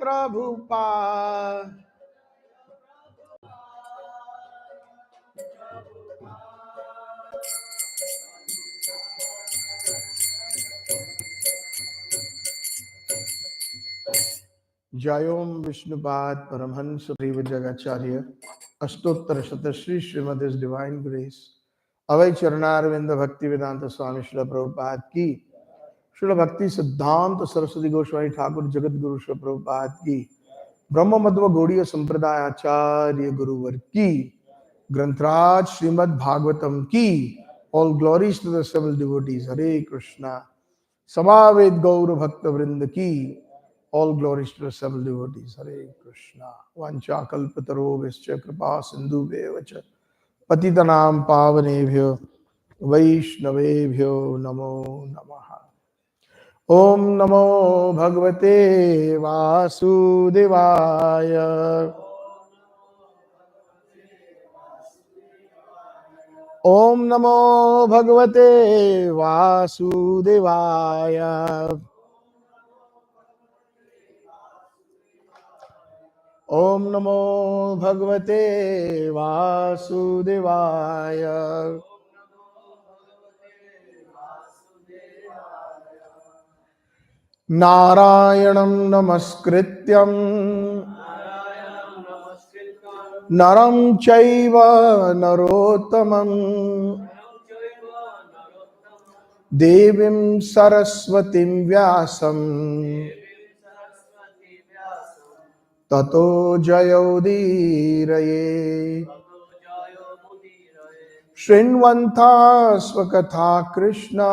Prabhupada. Jayom Vishnupad Paramhansa Priva Jagacharya Ashtottara Shatashri Srimad His Divine Grace Avai Charanarvinda Bhakti Vedanta Swami Srila Prabhupada Ki Srila Bhakti Siddhanta Saraswati Goswami Thakur Jagat Guru Srila Prabhupada Ki Brahma Madhva Gaudiya Sampradaya Acharya Guruvar Ki Grantraj Srimad Bhagavatam Ki. All glories to the several devotees. Hare Krishna. Samaved Gaura Bhakta Vrinda Ki. All glories to the several devotees. Hare Krishna. Vancha kalpataro vischa kripa sindhu vevacha. Patitanam pavanebhyo Vaishnavebhyo namo namaha. Om namo bhagavate vasudevaya. Om namo bhagavate vasudevaya. Om namo bhagavate vasudevaya. Narayanam namaskrityam naram chaiva narottamam devim saraswatim vyasam tato jayodiraye. Shrinvanta swakatha Krishna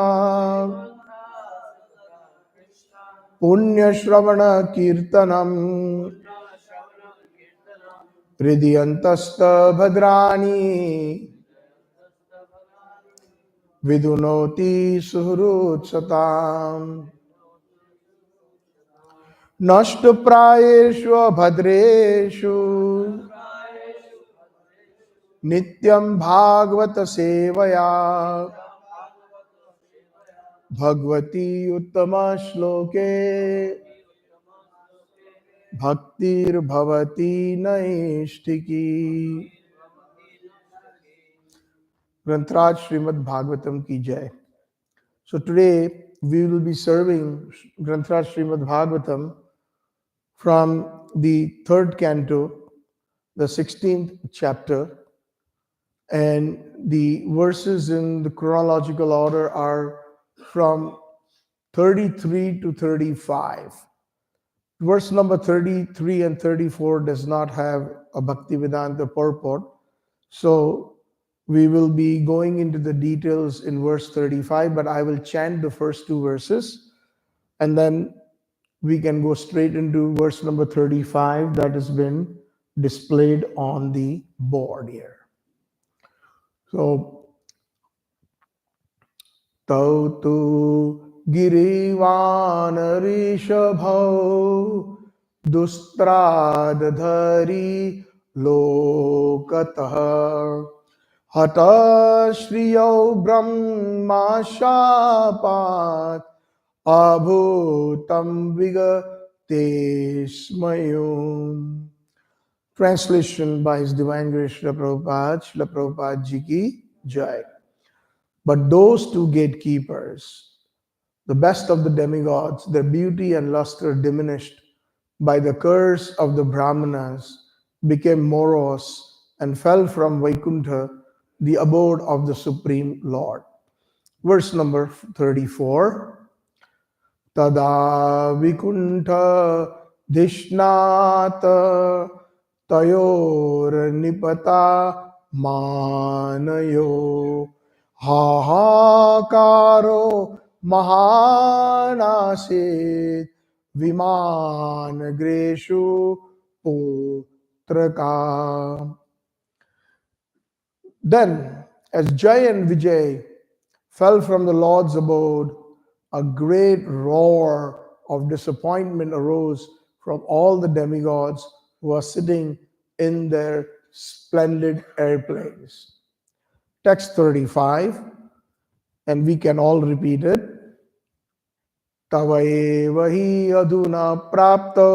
Punya Shravana Kirtanam Hridiyantasta Bhadrani Vidunoti Suhrut Satam Nashta Prayeshu Bhadreshu Nityam Bhagavata Sevaya Bhagavati Uttama Shloke Bhaktir Bhavati Naishtiki. Grantraj Srimad Bhagavatam Ki Jai. So today we will be serving Grantraj Srimad Bhagavatam from the third canto, the 16th chapter, and the verses in the chronological order are from 33 to 35. Verse number 33 and 34 does not have a Bhaktivedanta purport. So we will be going into the details in verse 35, but I will chant the first two verses and then we can go straight into verse number 35 that has been displayed on the board here. So, Tautu Girivan Rishabhau Dustradhari Lokatah Hata Shriyau Brahma Shapat Abhutam Vigatesmayum. Translation by His Divine Grace Srila Prabhupada Ji Ki Jai. But those two gatekeepers, the best of the demigods, their beauty and luster diminished by the curse of the Brahmanas, became morose and fell from Vaikuntha, the abode of the Supreme Lord. Verse number 34. Tada Vikuntha Dishnata Tayor Nipata Manayo Hahakaro Mahanasit Vimanagreshu Putraka. Then, as Jai and Vijay fell from the Lord's abode, a great roar of disappointment arose from all the demigods who were sitting in their splendid airplanes. Text 35, and we can all repeat it. तव एव हि अधुना प्राप्तो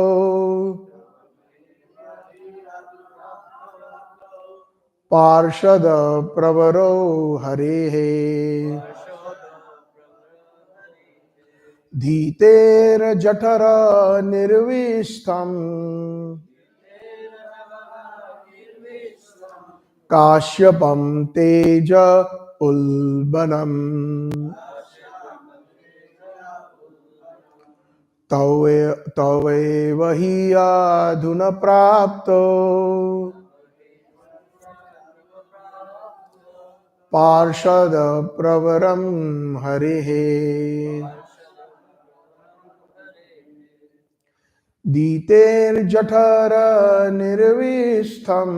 पार्षद प्रवरो हरेः धीतेर्जठर निर्विष्टम् काश्यपं तेज उल्बनम् तवैव हि अधुना प्राप्तो पार्षद प्रवरं हरेः दीतेर्जठर निर्विष्टम्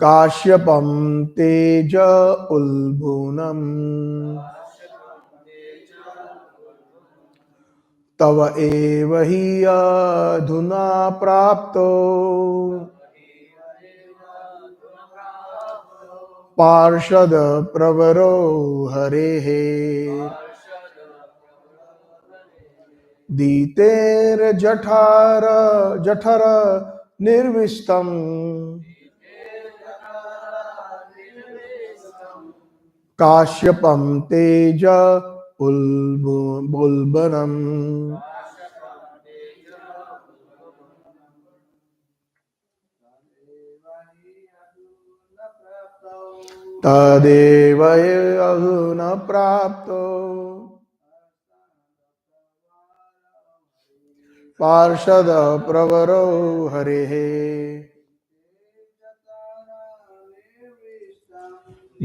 काश्यपं तेज उल्बुनम् तव एव हि अधुना प्राप्तो पार्षद प्रवरो हरेः दीतेर्जठर जठर निर्विष्टम् काश्यपं तेज उल्बनम् तदेव अधुना प्राप्तो पार्षद प्रवरो हरेः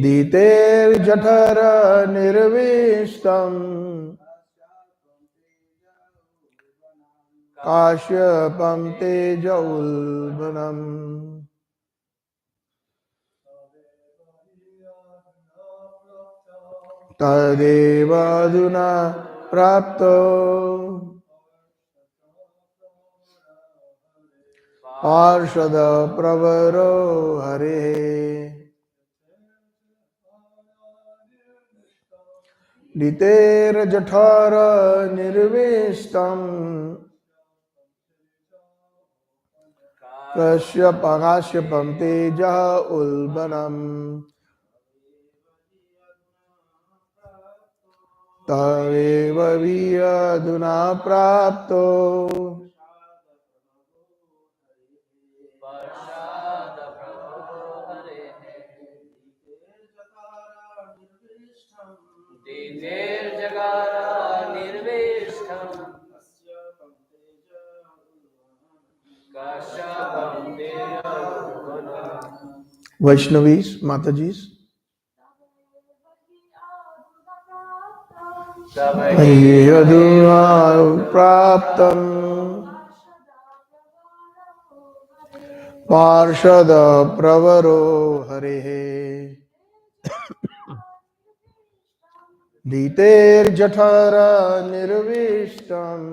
दीतेर्जठर निर्विष्टम् काश्यपं तेज उल्बनम् तदेव अधुना प्राप्तो पार्षद प्रवरो हरेः दीतेर्जठर निर्विष्टम् काश्यपं तेज उल्बनम् तवेव हि अधुना प्राप्तो Vaishnavis, Matajis, अधुना प्राप्तम् पार्षद प्रवरो हरेः दीतेर्जठर निर्विष्टम्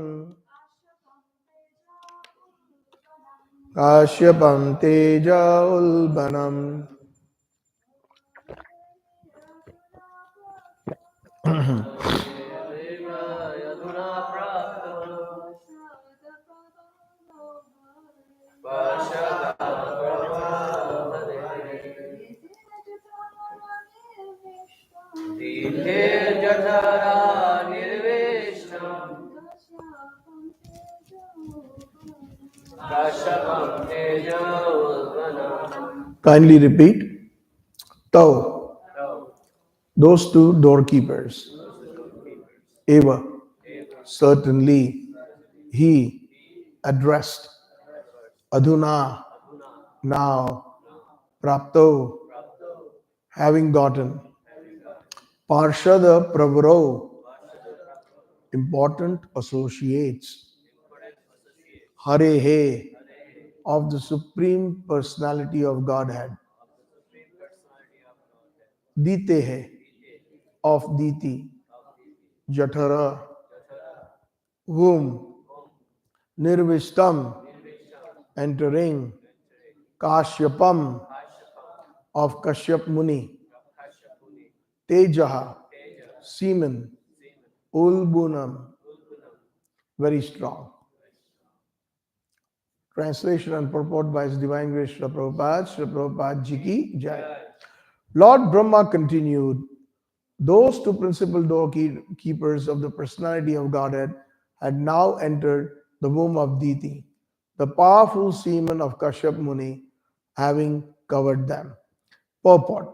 काश्यपं तेज उल्बनम् Kindly repeat. Tau, those two doorkeepers. Eva, certainly, he addressed. Adhuna, now. Prapto, having gotten. Parshada Pravaro, important associates. Harehe, of the Supreme Personality of Godhead. Ditehe, of Diti. Jatara, whom. Nirvishtam, entering. Kashyapam, of Kashyap Muni. Tejaha, semen, ulbunam, very strong. Translation and purport by His Divine Grace Srila Prabhupada, Srila Prabhupada Ji Ki Jai. Lord Brahma continued, those two principal doorkeepers of the personality of Godhead had now entered the womb of Diti, the powerful semen of Kashyap Muni, having covered them. Purport.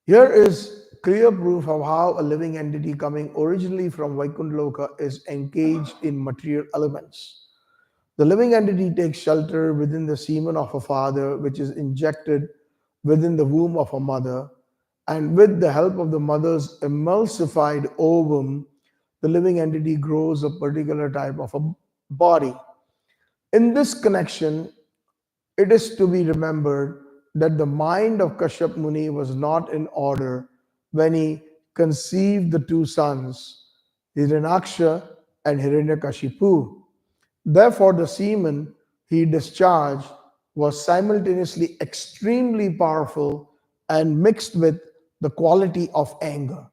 Here is clear proof of how a living entity coming originally from Vaikuntha Loka is engaged in material elements. The living entity takes shelter within the semen of a father, which is injected within the womb of a mother, and with the help of the mother's emulsified ovum, the living entity grows a particular type of a body. In this connection, it is to be remembered that the mind of Kashyap Muni was not in order when he conceived the two sons, Hiranyaksha and Hiranyakashipu. Therefore, the semen he discharged was simultaneously extremely powerful and mixed with the quality of anger.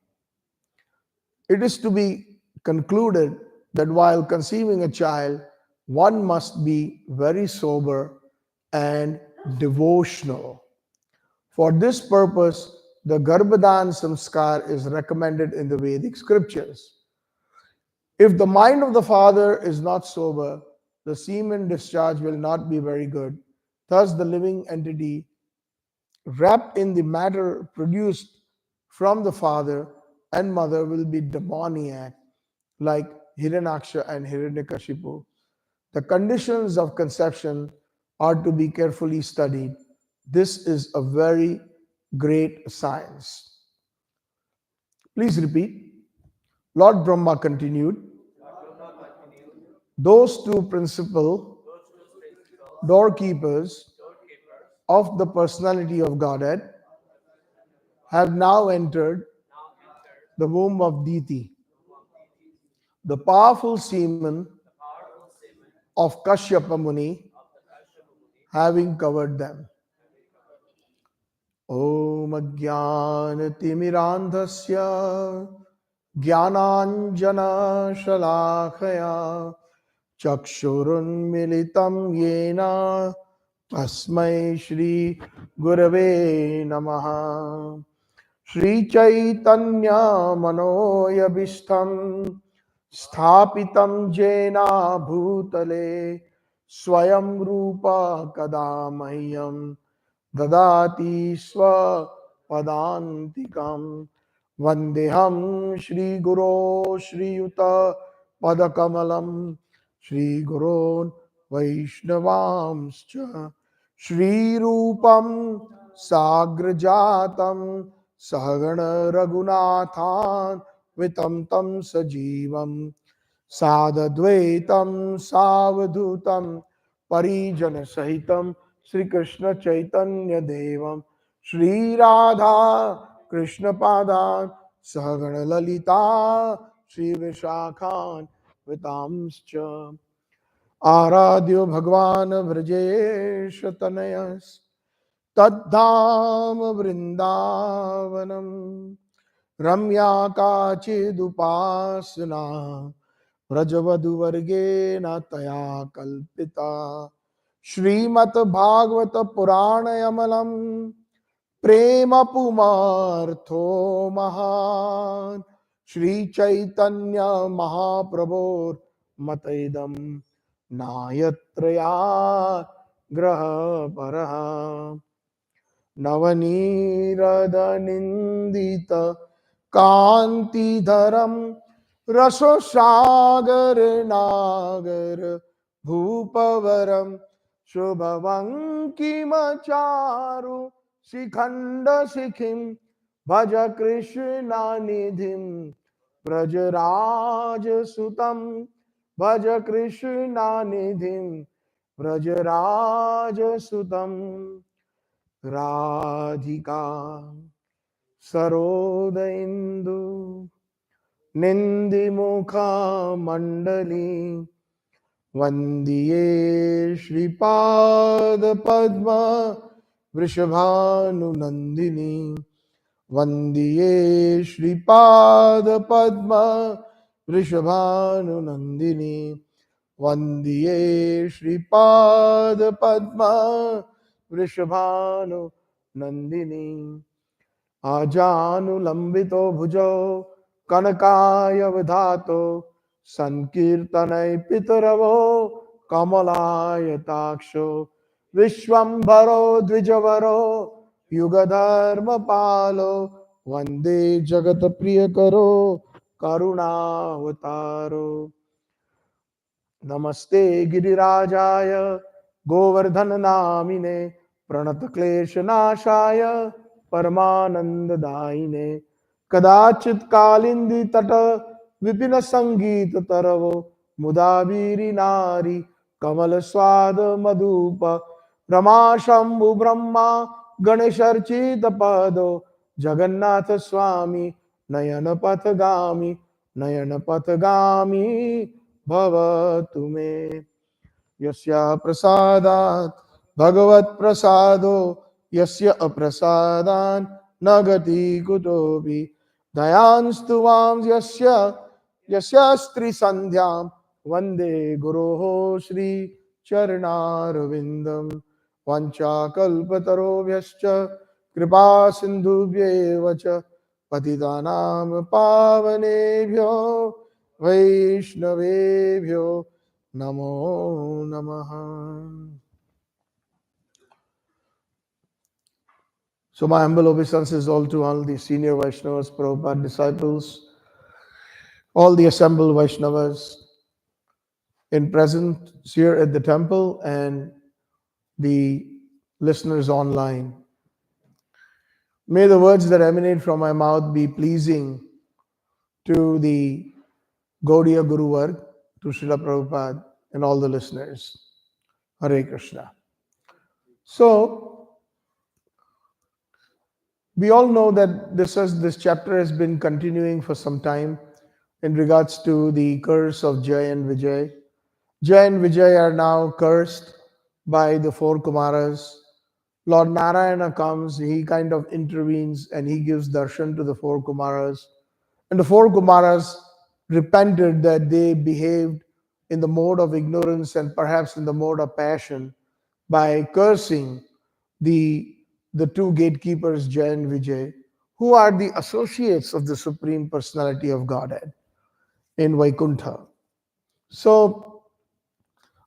It is to be concluded that while conceiving a child, one must be very sober and devotional. For this purpose, the Garbhadan Samskar is recommended in the Vedic scriptures. If the mind of the father is not sober, the semen discharge will not be very good. Thus, the living entity wrapped in the matter produced from the father and mother will be demoniac, like Hiranyaksha and Hiranyakashipu. The conditions of conception are to be carefully studied. This is a very great science. Please repeat. Lord Brahma continued, those two principal doorkeepers of the personality of Godhead have now entered the womb of Diti, the powerful semen of Kashyapa Muni, having covered them. Om Ajnana-timirandhasya Jnananjana Shalakaya Chakshurunmilitam Yena Tasmai Shri Gurave Namaha. Shri Chaitanya Manoyabhishtam Sthapitam Jena Bhutale Swayam Rupa Kadamahyam Dadati Swa Padantikam Vandeham Shri Guru Shri Yuta Padakamalam Shri Gurun Vaishnavamscha Shri Rupam Sagrajatam Sahagana Raghunathan Vitam Tam Sajivam Sadadvaitam Savadhutam Parijana Sahitam Sri Krishna Chaitanya Devam Shri Radha Krishna Padan Sahagana Lalita Shri Vishakhan Vitamscha Aradhyo Bhagwan Vrajesh Tanayas Taddham Vrindavanam Ramya Kachidupasana Vrajavaduvargena Taya Kalpita Srimat Bhagavata Puranayamalam Prema Pumartho Mahan Shri Chaitanya Mahaprabhur Mataidam Nayatraya Graha Paraha Navaniradhanindita Kanti Dharam Rasosagar Nagar Bhupavaram Shubhavankimacharu Sikhanda Sikhim Bhaja Krishna Nidhim Brajaraj Sutam Bhaja Krishna Nidhim Brajaraj Sutam Radhika Sarodaindu Nindimukha Mandali Vandiye Shripad Padma Vrishabhanu Nandini Vandiye Shripad Padma Vrishabhanunandini. Vandiye Shripad Padma Vrishabhanu Nandini. Ajanulambito bhujo kanakaya vidhato sankirtanai pitaravo kamalaya taksho vishwambharo dvijavaro yugadharma palo vande jagat priyakaro karunavataro. नमस्ते गिरिराजाय गोवर्धन नामिने प्रणत क्लेश नाशाय परमानंददायिने कदाचित कालिंदी तट विपिन संगीत तरवो मुदावीरी नारी कमल स्वाद मधुप रमा शंभु ब्रह्मा गणेशर्चित पदो जगन्नाथ स्वामी नयन पथगामी नयन पथगामी भवतु मे यस्या प्रसादात् भगवत् प्रसादो यस्य अप्रसादान् न गति कुतोऽपि दयांस्तु वां यस्य यस्य स्त्री संध्यां वन्दे गुरोः श्री चरणारविन्दं वाञ्छाकल्पतरुभ्यश्च कृपा सिन्धुभ्येव च पतितानां पावनेभ्यो वैष्णवेभ्यो नमो नमः. So my humble obeisances all to all the senior Vaishnavas, Prabhupada disciples, all the assembled Vaishnavas in presence here at the temple and the listeners online. May the words that emanate from my mouth be pleasing to the Gaudiya Guru Varg, to Srila Prabhupada and all the listeners. Hare Krishna. So, we all know that this chapter has been continuing for some time in regards to the curse of Jay and Vijay. Jay and Vijay are now cursed by the four Kumaras. Lord Narayana comes, he kind of intervenes and he gives darshan to the four Kumaras. And the four Kumaras repented that they behaved in the mode of ignorance and perhaps in the mode of passion by cursing the two gatekeepers, Jay and Vijay, who are the associates of the Supreme Personality of Godhead in Vaikuntha. So,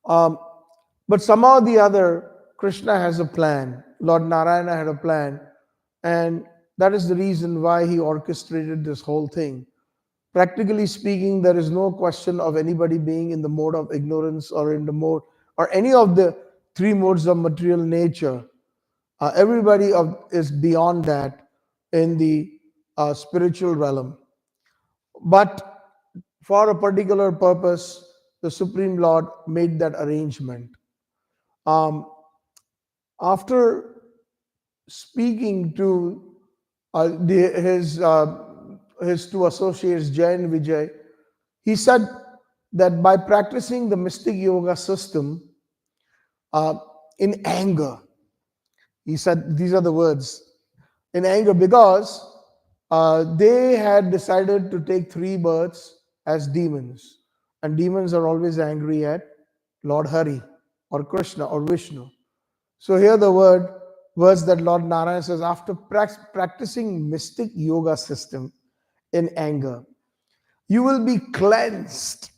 but somehow or the other, Krishna has a plan. Lord Narayana had a plan. And that is the reason why he orchestrated this whole thing. Practically speaking, there is no question of anybody being in the mode of ignorance or in the mode, or any of the three modes of material nature. Everybody is beyond that in the spiritual realm. But for a particular purpose, the Supreme Lord made that arrangement. After speaking to his two associates, Jay and Vijay, he said that by practicing the mystic yoga system in anger, he said these are the words, in anger, because they had decided to take three births as demons. And demons are always angry at Lord Hari or Krishna or Vishnu. So here the words that Lord Narayana says, after practicing mystic yoga system in anger, you will be cleansed,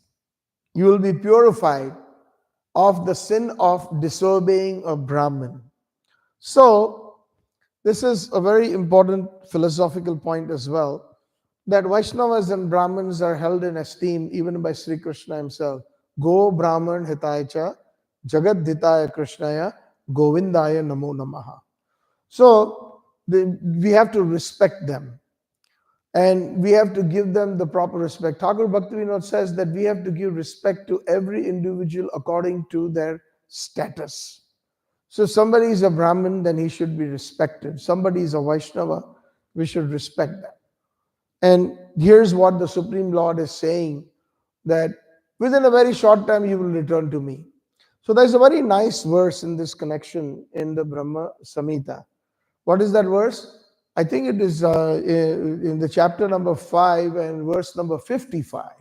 you will be purified of the sin of disobeying a Brahmin. So this is a very important philosophical point as well, that Vaishnavas and Brahmins are held in esteem even by Sri Krishna himself. Go Brahman Hitaya Jagat Hitaya Krishnaya Govindaya Namo Namaha. So we have to respect them. And we have to give them the proper respect. Thakur Bhaktivinoda says that we have to give respect to every individual according to their status. So if somebody is a Brahmin, then he should be respected. Somebody is a Vaishnava, we should respect that. And here's what the Supreme Lord is saying, that within a very short time you will return to me. So there's a very nice verse in this connection in the Brahma Samhita. What is that verse? I think it is in the chapter number 5 and verse number 55.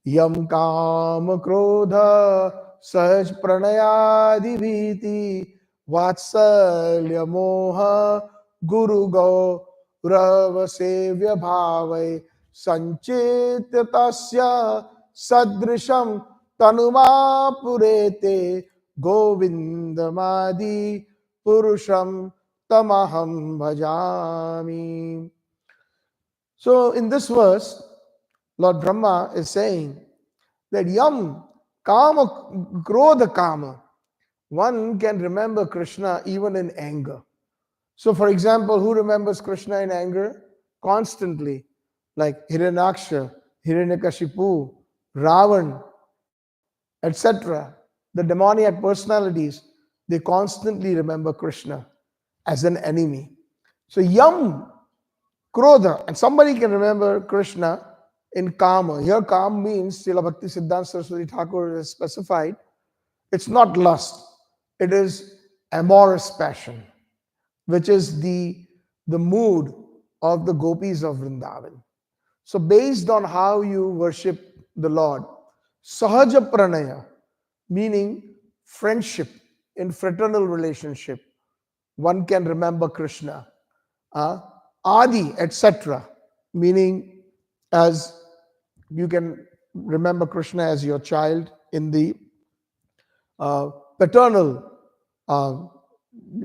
Yam kam krodha sahaj pranayadi viti vatsalya moha guru gaurav sevya bhavai sanchetasya sadrisham tanuma purete govindamadi purusham tamaham bhajami. So in this verse, Lord Brahma is saying that yam kama krodha kama, one can remember Krishna even in anger. So for example, who remembers Krishna in anger? Constantly, like Hiranyaksha, Hiranyakashipu, Ravan, etc. The demoniac personalities, they constantly remember Krishna as an enemy. So yam krodha, and somebody can remember Krishna in kama. Here kama means, Srila Bhakti Siddhanta Saraswati Thakur has specified, it's not lust, it is amorous passion, which is the mood of the gopis of Vrindavan. So based on how you worship the Lord, sahaja pranaya, meaning friendship, in fraternal relationship, one can remember Krishna. Adi, etc., meaning as you can remember Krishna as your child in the paternal uh,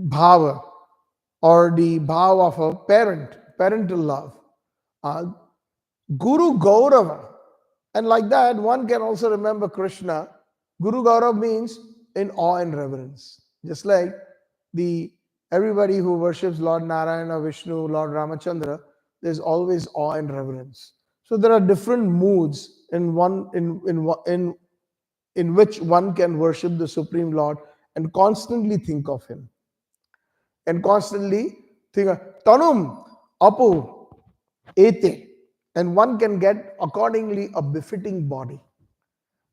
bhava, or the bhava of a parent, parental love. Uh, Guru Gaurava. And like that, one can also remember Krishna. Guru Gaurav means in awe and reverence. Just like the everybody who worships Lord Narayana, Vishnu, Lord Ramachandra, there's always awe and reverence. So there are different moods in which one can worship the Supreme Lord and constantly think of Him. And constantly think of Tanum, Apu, Ete. And one can get accordingly a befitting body.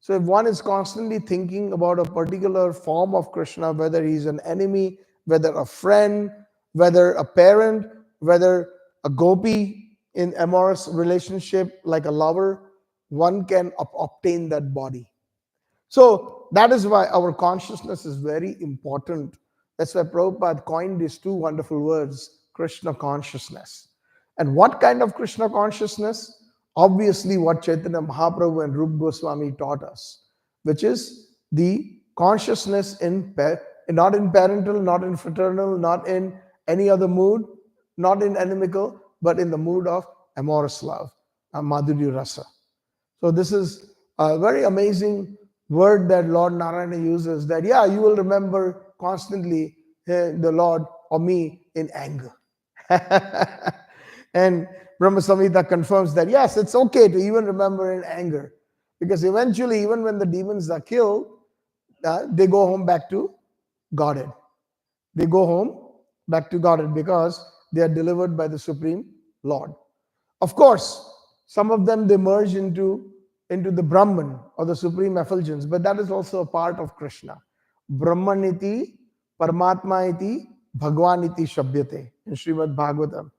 So if one is constantly thinking about a particular form of Krishna, whether he's an enemy, whether a friend, whether a parent, whether a gopi in amorous relationship like a lover, one can obtain that body. So that is why our consciousness is very important. That's why Prabhupada coined these two wonderful words, Krishna consciousness. And what kind of Krishna consciousness? Obviously, what Chaitanya Mahaprabhu and Rupa Goswami taught us, which is the consciousness not in parental, not in fraternal, not in any other mood, not in inimical, but in the mood of amorous love, Madhurya Rasa. So this is a very amazing word that Lord Narayana uses, that yeah, you will remember constantly the Lord or me in anger. And Brahma Samhita confirms that yes, it's okay to even remember in anger, because eventually, even when the demons are killed, they go home back to Godhead. They go home back to Godhead because they are delivered by the Supreme Lord. Of course, some of them they merge into the Brahman or the Supreme Effulgence, but that is also a part of Krishna. Brahmaniti, Paramatma-iti, Bhagwan-iti Shabhyate in Srimad Bhagavatam.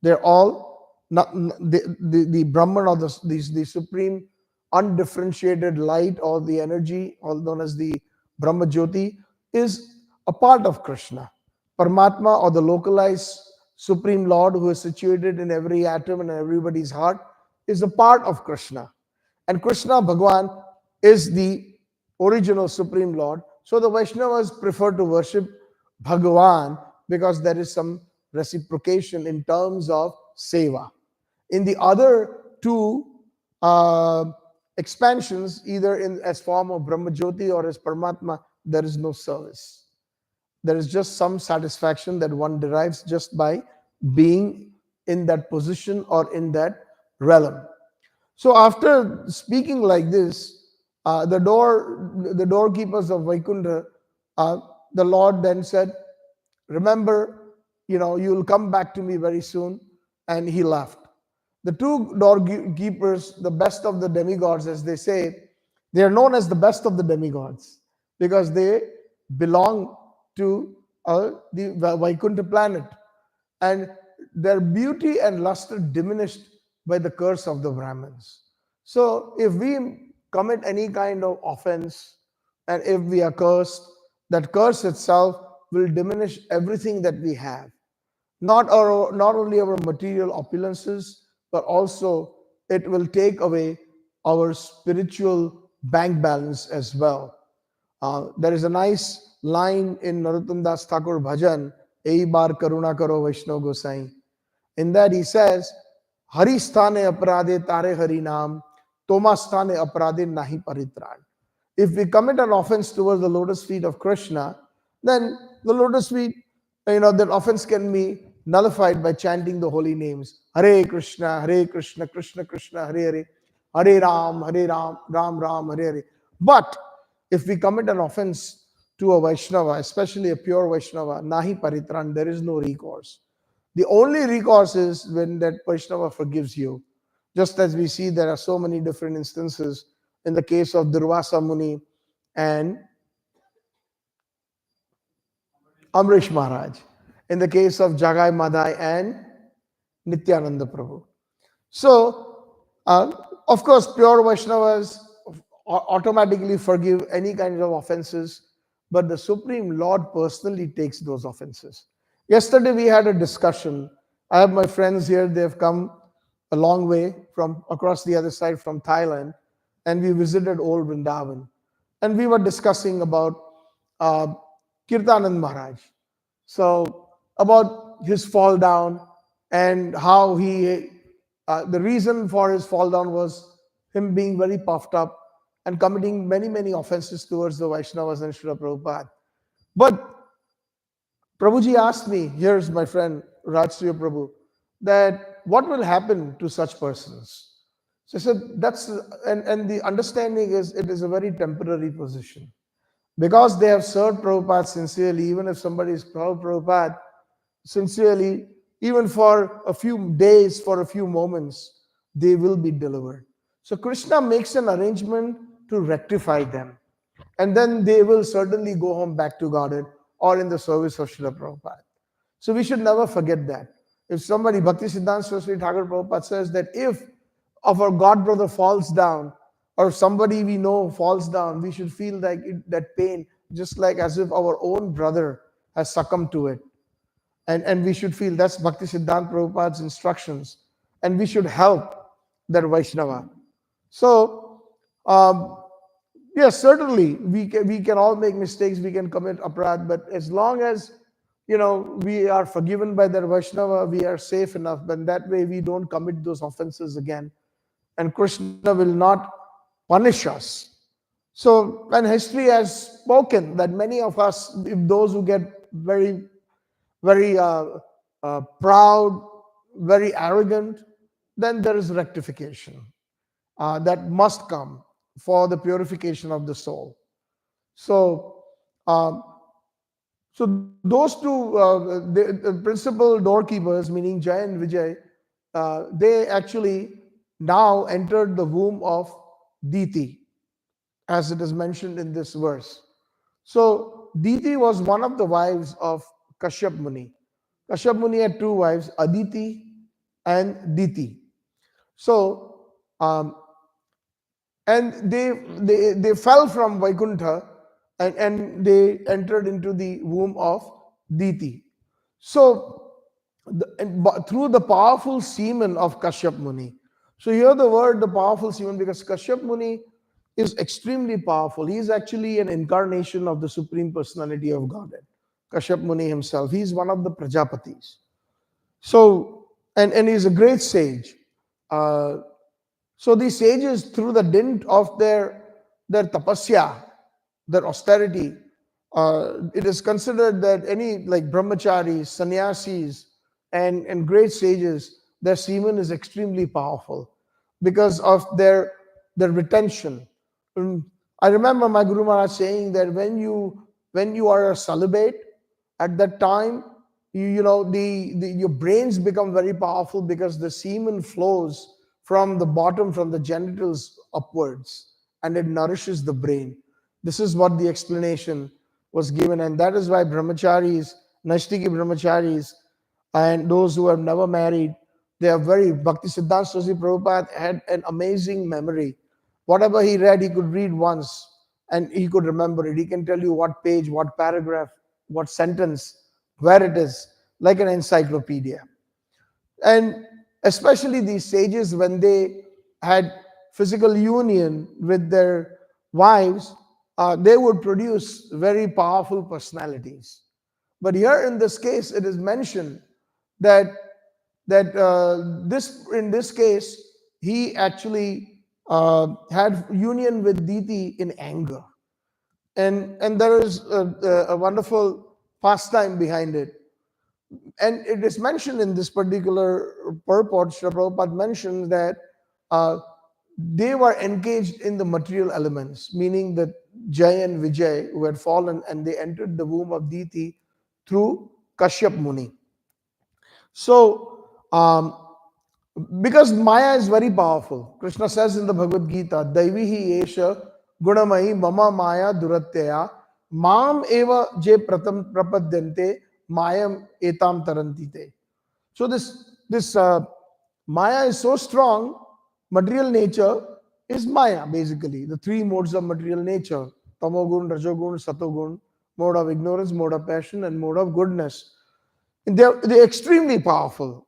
They're all not the Brahman or the supreme undifferentiated light or the energy, all known as the Brahma Jyoti, is a part of Krishna. Paramatma or the localized Supreme Lord who is situated in every atom and everybody's heart is a part of Krishna. And Krishna Bhagwan is the original Supreme Lord. So the Vaishnavas prefer to worship Bhagavan because there is some reciprocation in terms of seva. In the other two expansions, either in as form of Brahma Jyoti or as Paramatma, there is no service. There is just some satisfaction that one derives just by being in that position or in that realm. So after speaking like this, the doorkeepers of Vaikuntha, the Lord then said, remember, you will come back to me very soon. And he left. The two doorkeepers, the best of the demigods, as they say, they are known as the best of the demigods because they belong to the Vaikuntha planet. And their beauty and luster diminished by the curse of the Brahmins. So if we commit any kind of offense and if we are cursed, that curse itself will diminish everything that we have. Not only our material opulences, but also it will take away our spiritual bank balance as well. There is a nice line in Narottam Das Thakur Bhajan, Ei bar karuna karo Vaishnav Gosai. In that he says, Hari sthane aparade tare hari naam, Toma sthane aparade nahi paritran. If we commit an offense towards the lotus feet of Krishna, then the lotus feet, that offense can be nullified by chanting the holy names. Hare Krishna, Krishna Krishna, Hare Hare, Hare Ram, Ram Ram, Hare Hare. But if we commit an offense to a Vaishnava, especially a pure Vaishnava, nahi paritran, there is no recourse. The only recourse is when that Vaishnava forgives you. Just as we see there are so many different instances in the case of Durvasa Muni and Amrish Maharaj, in the case of Jagai Madhai and Nityananda Prabhu. So, of course, pure Vaishnavas automatically forgive any kind of offenses, but the Supreme Lord personally takes those offenses. Yesterday we had a discussion. I have my friends here, they've come a long way from across the other side from Thailand, and we visited old Vrindavan. And we were discussing about Kirtanand Maharaj. So, about his fall down and how the reason for his fall down was him being very puffed up and committing many, many offenses towards the Vaishnavas and Srila Prabhupada. But Prabhuji asked me, here's my friend Rajshriya Prabhu, that what will happen to such persons? So I said, and the understanding is it is a very temporary position. Because they have served Prabhupada sincerely, even if somebody is Prabhupada sincerely, even for a few days, for a few moments, they will be delivered. So Krishna makes an arrangement to rectify them. And then they will certainly go home back to Godhead or in the service of Srila Prabhupada. So we should never forget that. If somebody, Bhakti Siddhanta Saraswati Thakur Prabhupada says that if our God brother falls down, or somebody we know falls down, we should feel like that pain, just like as if our own brother has succumbed to it. And we should feel that's Bhakti Siddhanta Prabhupada's instructions. And we should help that Vaishnava. So, yes, certainly we can all make mistakes, we can commit aparadh, but as long as we are forgiven by that Vaishnava, we are safe enough. But that way we don't commit those offenses again. And Krishna will not punish us. So, and history has spoken that many of us, if those who get very, very proud, very arrogant, then there is rectification that must come for the purification of the soul. So, so those two, the principal doorkeepers, meaning Jai and Vijay, they actually now entered the womb of Diti, as it is mentioned in this verse. So Diti was one of the wives of Kashyap Muni. Kashyap Muni had two wives, Aditi and Diti. So, and they fell from Vaikuntha and they entered into the womb of Diti. So, through the powerful semen of Kashyap Muni. So here the word, the powerful semen, because Kashyap Muni is extremely powerful. He is actually an incarnation of the Supreme Personality of Godhead. Kashyap Muni himself. He is one of the Prajapatis. So, and he is a great sage. So these sages, through the dint of their tapasya, their austerity, it is considered that any like brahmacharis, sannyasis, and great sages, their semen is extremely powerful because of their retention. I remember my Guru Maharaj saying that when you are a celibate, at that time, your brains become very powerful because the semen flows from the bottom, from the genitals upwards, and it nourishes the brain. This is what the explanation was given, and that is why brahmacharis, Naishtiki brahmacharis, And those who have never married, they are very, Bhakti Siddhanta Saraswati Prabhupada had an amazing memory. Whatever he read, he could read once and he could remember it. He can tell you what page, what paragraph, what sentence, where it is, like an encyclopedia. And especially these sages, when they had physical union with their wives, they would produce very powerful personalities. But here in this case, it is mentioned that this in this case he actually had union with Diti in anger, and there is a wonderful pastime behind it. And it is mentioned in this particular purport. Srila Prabhupada mentions that they were engaged in the material elements, meaning that Jay and Vijay, who had fallen, and they entered the womb of Diti through Kashyap Muni. So, because Maya is very powerful, Krishna says in the Bhagavad Gita, Daivihi Esha Gunamai Mama Maya Duratyaya Mam Eva Je Pratam Prapadyante Mayam Etam Tarantite. So this Maya is so strong. Material nature is Maya, basically the three modes of material nature: Tamogun, Rajogun, Satogun, mode of ignorance, mode of passion, and mode of goodness. And they're extremely powerful.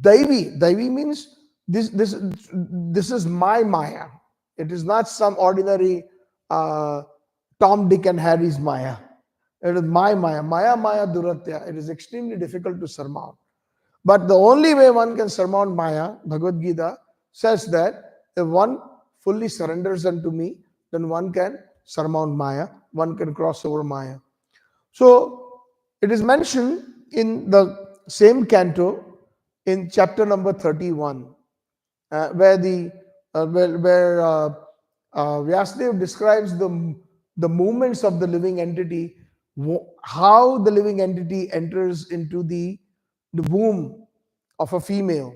Daivi means this is my Maya. It is not some ordinary Tom, Dick, and Harry's Maya. It is my Maya. Maya Duratya. It is extremely difficult to surmount. But the only way one can surmount Maya, Bhagavad Gita says that if one fully surrenders unto me, then one can surmount Maya, one can cross over Maya. So it is mentioned in the same canto in chapter number 31, where Vyasadeva describes the movements of the living entity, how the living entity enters into the womb of a female.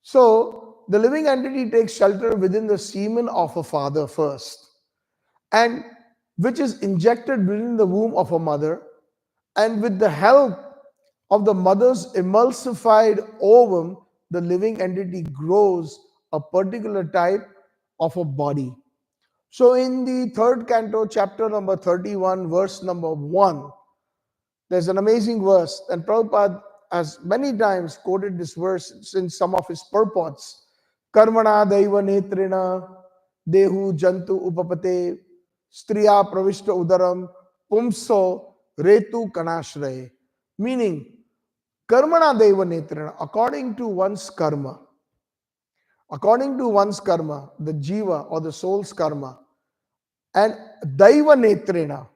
So the living entity takes shelter within the semen of a father first, and which is injected within the womb of a mother, and with the help of the mother's emulsified ovum, the living entity grows a particular type of a body. So in the third canto, chapter number 31, verse number 1, there's an amazing verse, and Prabhupada has many times quoted this verse in some of his purports. Karmana daiva netrina dehu jantu upapate striya pravishta udaram pumso retu kanashraye. Meaning, karmana daiva netrina, according to one's karma, the jiva or the soul's karma, and daiva netrina,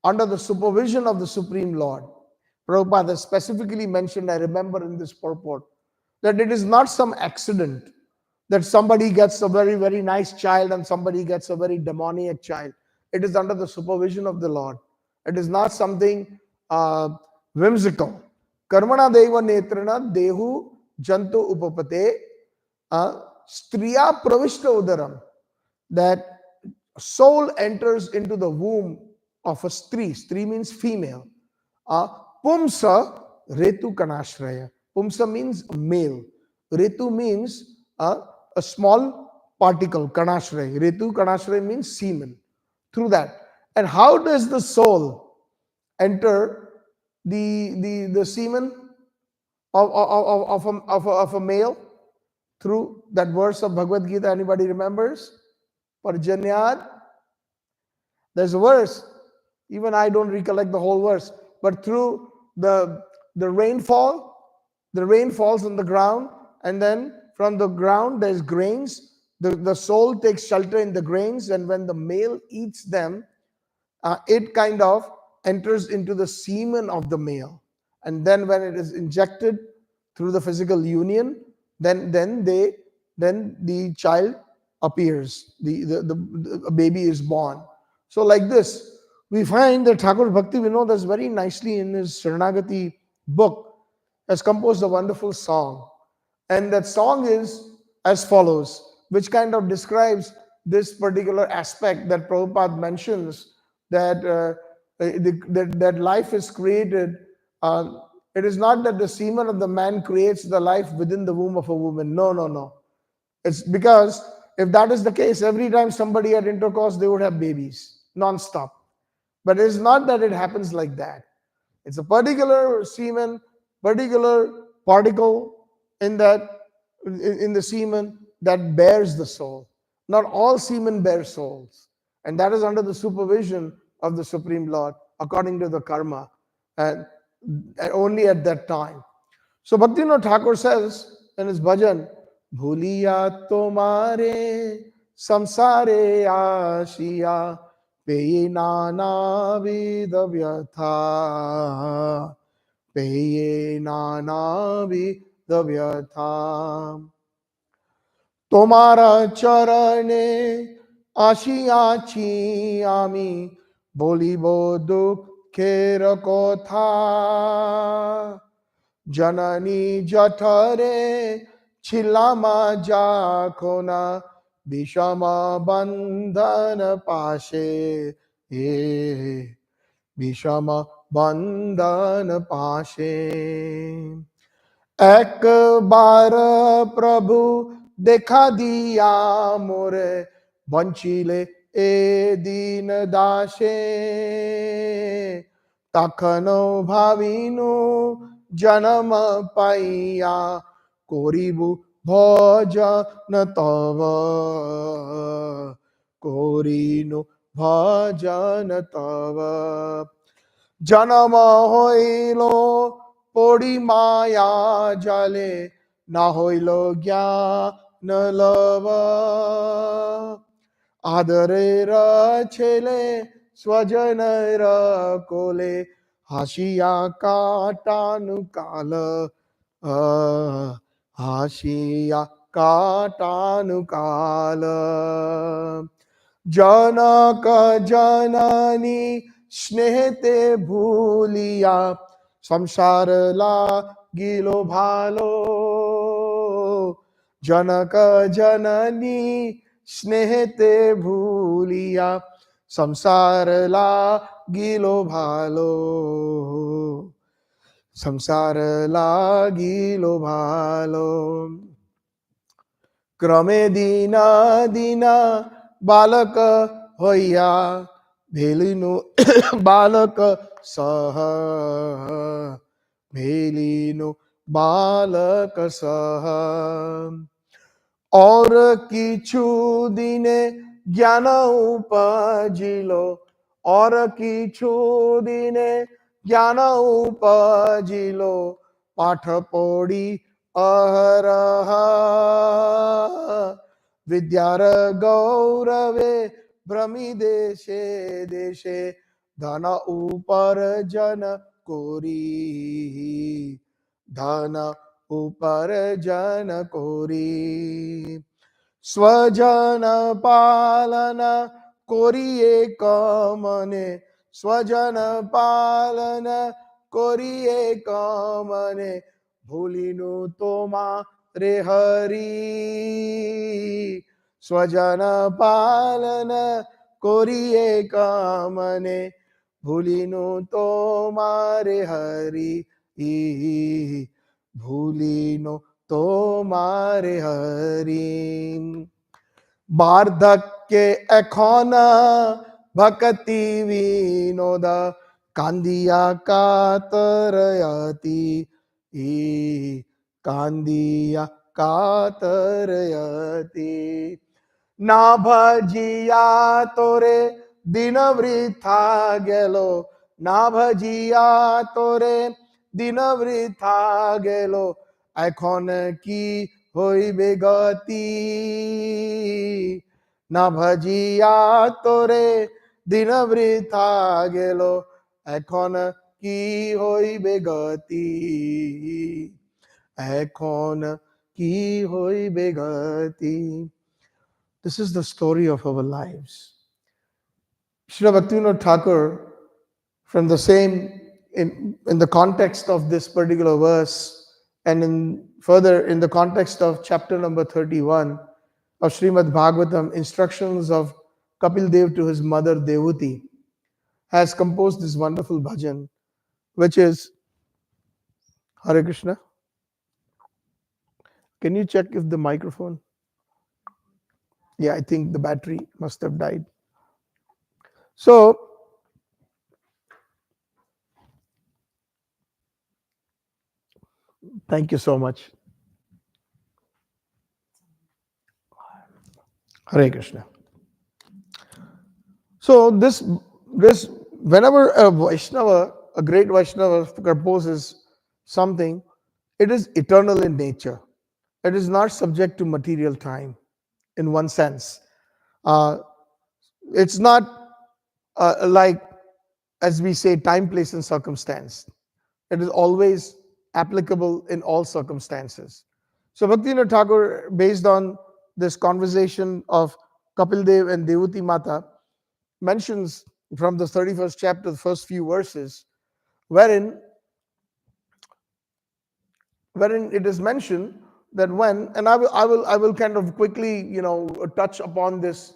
under the supervision of the Supreme Lord. Prabhupada has specifically mentioned, I remember in this purport, that it is not some accident that somebody gets a very, very nice child and somebody gets a very demoniac child. It is under the supervision of the Lord. It is not something whimsical. Karmana deva netrana dehu jantu upapate striya pravishta udaram, that soul enters into the womb of a stri. Stri means female. Pumsa retu kanashraya. Pumsa means male. Retu means a small particle, kanashraya. Retu kanashraya means semen. Through that. And how does the soul enter the semen of a male? Through that verse of Bhagavad Gita. Anybody remembers? Parjanyad. There's a verse. Even I don't recollect the whole verse. But through the rainfall, the rain falls on the ground, and then from the ground there's grains. The soul takes shelter in the grains, and when the male eats them, it kind of enters into the semen of the male. And then when it is injected through the physical union, then the child appears. The baby is born. So like this, we find that Thakur Bhakti Vinod has very nicely in his Sharanagati book has composed a wonderful song. And that song is as follows, which kind of describes this particular aspect that Prabhupada mentions, that that life is created It is not that the semen of the man creates the life within the womb of a woman. No, no, no. It's because if that is the case, every time somebody had intercourse, they would have babies non-stop. But it is not that it happens like that. It's a particular semen, particular particle in that in the semen that bears the soul. Not all semen bear souls, and that is under the supervision of the Supreme Lord according to the karma, and only at that time. So Bhaktivinoda Thakur says in his bhajan, Bhuliya tomare samsare ashiya peye nana vida vyatha peye nana vida vyatha তোমারা চরণে আসিয়াছি আমি বলিব দুঃখের কথা জননী জঠরে ছিলাম যখন বিষম বন্ধন পাশে হে বিষম বন্ধন পাশে একবার প্রভু দেখা দিয়া মোরে বঞ্চিলে এ দিন দাসে তখনও ভাবিনু জন্ম পাইয়া করিবু ভজন তব করিনু ভজন তব জন্ম হইল পড়ি মায়া জলে না হইল জ্ঞান লব আদরের ছেলে স্বজনের কোলে হাসিয়া কাটানু কাল হাসিয়া কাটানু কাল জনক জননী স্নেহেতে ভুলিয়া সংসার লাগিল ভালো জনক জননী স্নেহেতে ভুলিয়া সংসার লাগিল ভালো সংসার লাগিল ভালো ক্রমে দিন দিন বালক হইয়া ভেলিনু বালক সহ ভেলিনু বালক সহ और কিছু দিনে জ্ঞান উপজিল और কিছু দিনে জ্ঞান উপজিল পাঠ পড়ি অহরহ বিদ্যার গৌরবে ভ্রমি দেশে দেশে ধন উপার্জন করি ধন উপার্জন করি স্বজন পালন করিয়ে কমনে স্বজন পালন করিয়ে কমনে ভুলিনু তোমা রে হরি স্বজন পালন করিয়ে কামনে ভুলিনু তোমারে হরি ভুলিনু তোমারে হরি বার্ধক্যে এখন ভক্তি বিনোদ কান্দিয়া কাতরয়তি কান্দিয়া কাতরয়তি না ভজিয়া তোরে দিন বৃথা গেল না ভজিয়া তোরে দিন বৃথা গেল এখন কি হইবে গতি না ভজিয়া তোরে দিন বৃথা গেল এখন কি হইবে গতি এখন কি হইবে গতি This is the story of our lives. Srila Bhaktivinoda Thakur, from the same, in the context of this particular verse, and further in the context of chapter number 31 of Srimad Bhagavatam, instructions of Kapil Dev to his mother Devuti, has composed this wonderful bhajan, which is Hare Krishna. Can you check if the microphone? Yeah, I think the battery must have died. So, thank you so much. Hare Krishna. So this whenever a Vaishnava, a great Vaishnava proposes something, it is eternal in nature. It is not subject to material time in one sense. Uh, it's not like, as we say, time, place, and circumstance. It is always applicable in all circumstances. So Bhaktivinoda Thakur, based on this conversation of Kapil Dev and Devuti Mata, mentions from the 31st chapter, the first few verses, wherein it is mentioned that when, and I will kind of quickly, touch upon this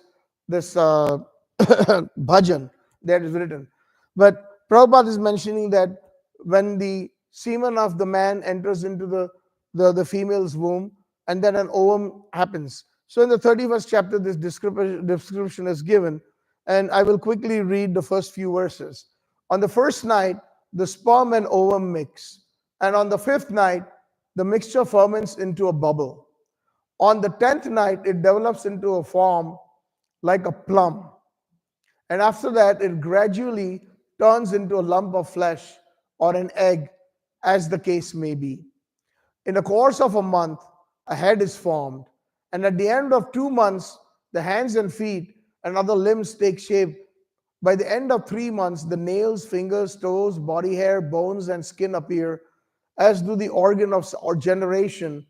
bhajan that is written. But Prabhupada is mentioning that when the semen of the man enters into the female's womb, and then an ovum happens. So in the 31st chapter, this description is given, and I will quickly read the first few verses. On the first night, the sperm and ovum mix, and on the fifth night, the mixture ferments into a bubble. On the 10th night, it develops into a form like a plum. And after that, it gradually turns into a lump of flesh or an egg, as the case may be. In the course of a month, a head is formed. And at the end of 2 months, the hands and feet and other limbs take shape. By the end of 3 months, the nails, fingers, toes, body hair, bones, and skin appear, as do the organ of or generation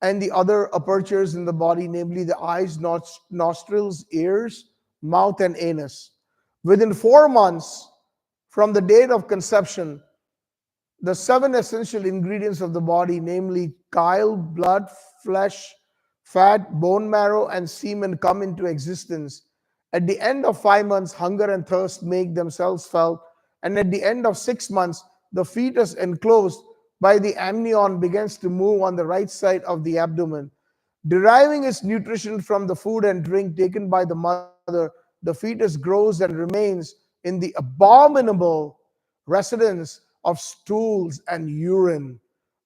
and the other apertures in the body, namely the eyes, nostrils, ears, mouth, and anus. Within 4 months from the date of conception, the seven essential ingredients of the body, namely chyle, blood, flesh, fat, bone marrow, and semen, come into existence. At the end of 5 months, hunger and thirst make themselves felt, and at the end of 6 months, the fetus enclosed by the amnion begins to move on the right side of the abdomen. Deriving its nutrition from the food and drink taken by the mother, the fetus grows and remains in the abominable residence of stools and urine,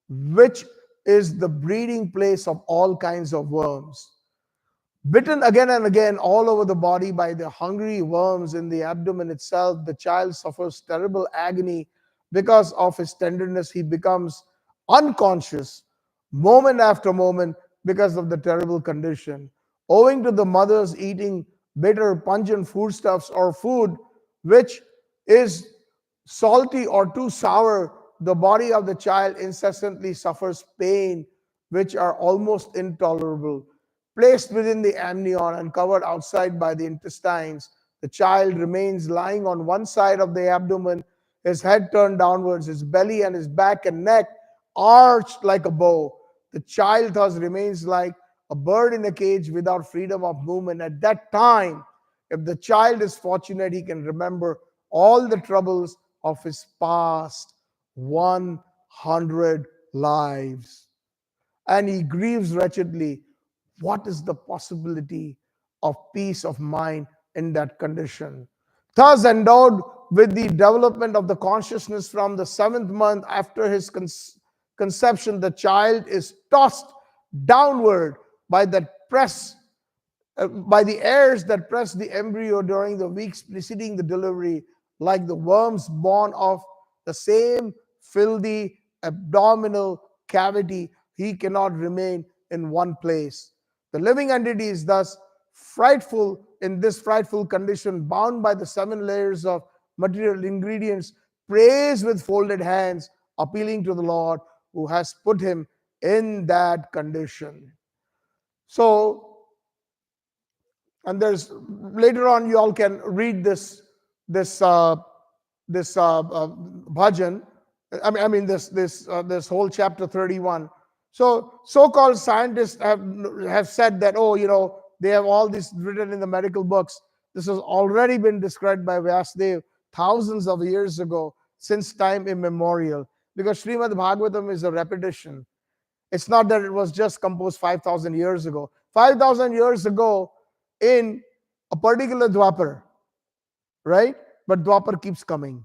which is the breeding place of all kinds of worms. Bitten again and again all over the body by the hungry worms in the abdomen itself, the child suffers terrible agony. Because of his tenderness, he becomes unconscious moment after moment because of the terrible condition. Owing to the mother's eating bitter, pungent foodstuffs or food which is salty or too sour, the body of the child incessantly suffers pain which are almost intolerable. Placed within the amnion and covered outside by the intestines, the child remains lying on one side of the abdomen, his head turned downwards, his belly and his back and neck arched like a bow. The child thus remains like a bird in a cage without freedom of movement. At that time, if the child is fortunate, he can remember all the troubles of his past 100 lives. And he grieves wretchedly. What is the possibility of peace of mind in that condition? Thus, endowed with the development of the consciousness from the 7th month after his conception, the child is tossed downward by the press by the airs that press the embryo during the weeks preceding the delivery, like the worms born of the same filthy abdominal cavity, he cannot remain in one place. The living entity is thus frightful in this frightful condition, bound by the 7 layers of material ingredients, prays with folded hands, appealing to the Lord who has put him in that condition. So, and there's later on you all can read this bhajan. This whole chapter 31. So-called scientists have said that, oh, they have all this written in the medical books. This has already been described by Vyasdev thousands of years ago, since time immemorial. because Srimad Bhagavatam is a repetition. It's not that it was just composed 5,000 years ago. 5,000 years ago in a particular Dwapar, right? But Dwapar keeps coming.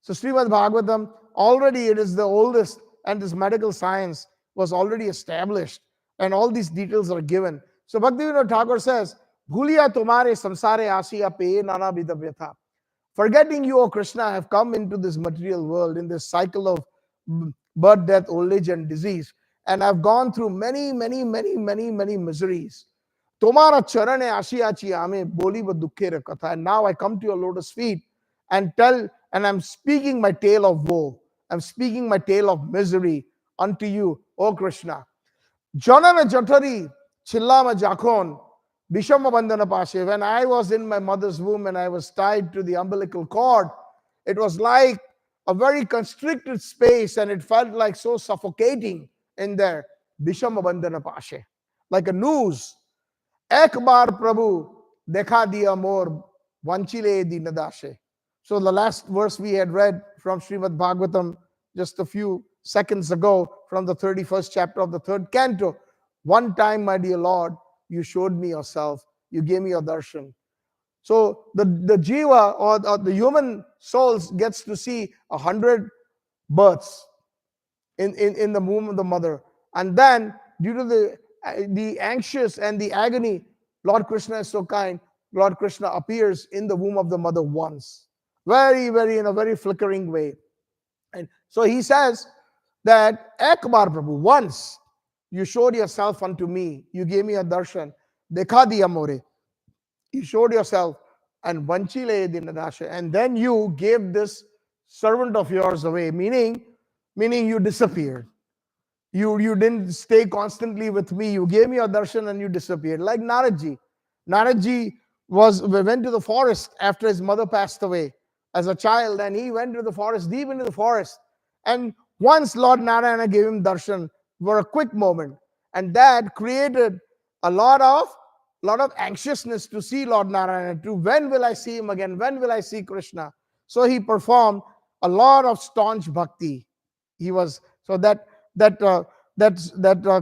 So Srimad Bhagavatam, already it is the oldest, and this medical science was already established, and all these details are given. So Bhaktivinoda Thakur says, Bhuliya tumhare samsare asiya pe nana vida vyatha. Forgetting you, O Krishna, I have come into this material world, in this cycle of birth, death, old age, and disease. And I've gone through many, many, many, many, many miseries. Tomara charane ashiyachi ame boli ba dukhe katha. And now I come to your lotus feet and I'm speaking my tale of woe. I'm speaking my tale of misery unto you, O Krishna. Janana Jatari, Chillama Jakon, Bishama Bandana Pashe. When I was in my mother's womb and I was tied to the umbilical cord, it was like a very constricted space, and it felt like so suffocating in there. Bishama Bandana Pashe. Like a noose. Ek bar Prabhu, dekha diya mor, vanchile di nadashe. So the last verse we had read from Srimad Bhagavatam just a few seconds ago, from the 31st chapter of the 3rd canto. One time, my dear Lord, you showed me yourself. You gave me your darshan. So the jiva, or the human souls, gets to see 100 births in the womb of the mother. And then, due to the anxious and the agony, Lord Krishna is so kind. Lord Krishna appears in the womb of the mother once. Very, very, in a very flickering way. And so he says that, Ekbar Prabhu, once you showed yourself unto me, you gave me a darshan, dekha diya more, you showed yourself, and vanchile di nadasha, and then you gave this servant of yours away, meaning you disappeared. You didn't stay constantly with me. You gave me a darshan and you disappeared. Like Naradji. Naradji went to the forest after his mother passed away as a child, and he went to the forest, deep into the forest. And once Lord Narayana gave him darshan for a quick moment, and that created a lot of anxiousness to see Lord Narayana, to when will I see him again? When will I see Krishna? So he performed a lot of staunch bhakti. He was, so that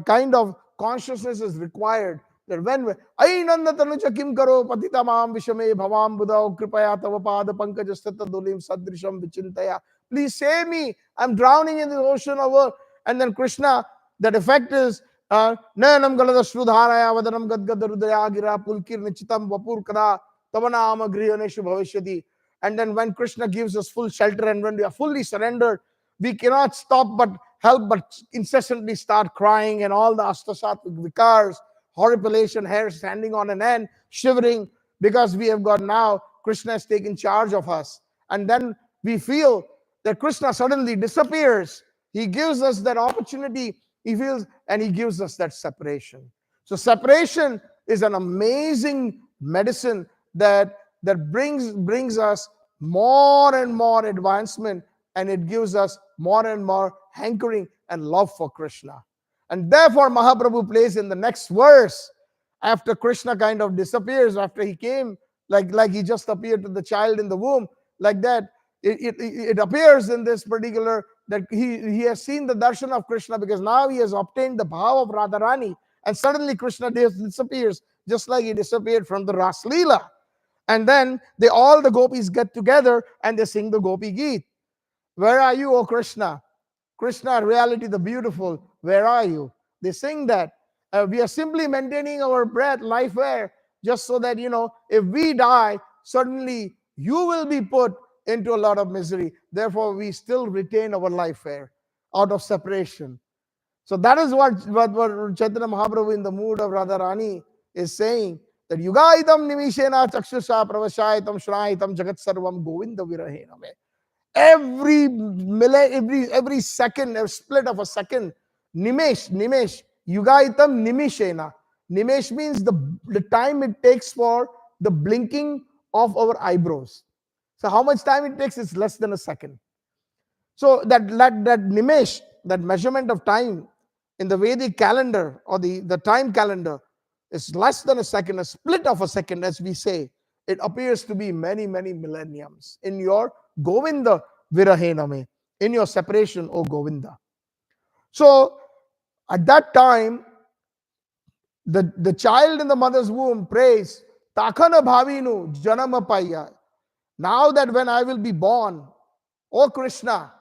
kind of consciousness is required. That when Ai Nanda Tanuja Kim Karo Patita Mam Vishame Bhavam Buddha Kripaya Tava Pada Pankaj Stata Dulim Sadrisham Vichintaya. Please save me. I'm drowning in the ocean of earth. And then Krishna, that effect is Nayanam Galada Shrudharaya Vadanam Gadgada Rudaya Gira Pulkir Nichitam Vapur Kada Tavana Amagriyaneshu Bhavishyati. And then when Krishna gives us full shelter and when we are fully surrendered, we cannot stop but help but incessantly start crying, and all the Ashtasattvik vikars, horripilation, hair standing on an end, shivering, because we have got now, Krishna has taken charge of us. And then we feel that Krishna suddenly disappears. He gives us that opportunity, he feels, and he gives us that separation. So separation is an amazing medicine that brings us more and more advancement, and it gives us more and more hankering and love for Krishna. And therefore Mahaprabhu plays in the next verse, after Krishna kind of disappears, after he came, like he just appeared to the child in the womb, like that, it appears in this particular, that he has seen the darshan of Krishna, because now he has obtained the bhav of Radharani, and suddenly Krishna disappears, just like he disappeared from the Ras Leela. And then all the gopis get together and they sing the Gopi Geet. Where are you, O Krishna? Krishna, reality, the beautiful, where are you? They sing that. We are simply maintaining our breath, life air, just so that, if we die, suddenly you will be put into a lot of misery. Therefore, we still retain our life air out of separation. So that is what Chaitanya Mahaprabhu, in the mood of Radharani, is saying, that Yugaitam Nimishena Chakshusha Pravashaitam Shraitam Jagat Sarvam Govinda Virahena. Every second, a split of a second, Nimesh, Yugaitam Nimishena. Nimesh means the time it takes for the blinking of our eyebrows. So how much time it takes? It's less than a second. So that Nimesh, that measurement of time in the Vedic calendar, or the time calendar, is less than a second, a split of a second, as we say. It appears to be many, many millenniums in your Govinda Virahename. in your separation, O Govinda. So at that time, the child in the mother's womb prays, Takana bhavinu janama paya. Now that when I will be born, O Krishna,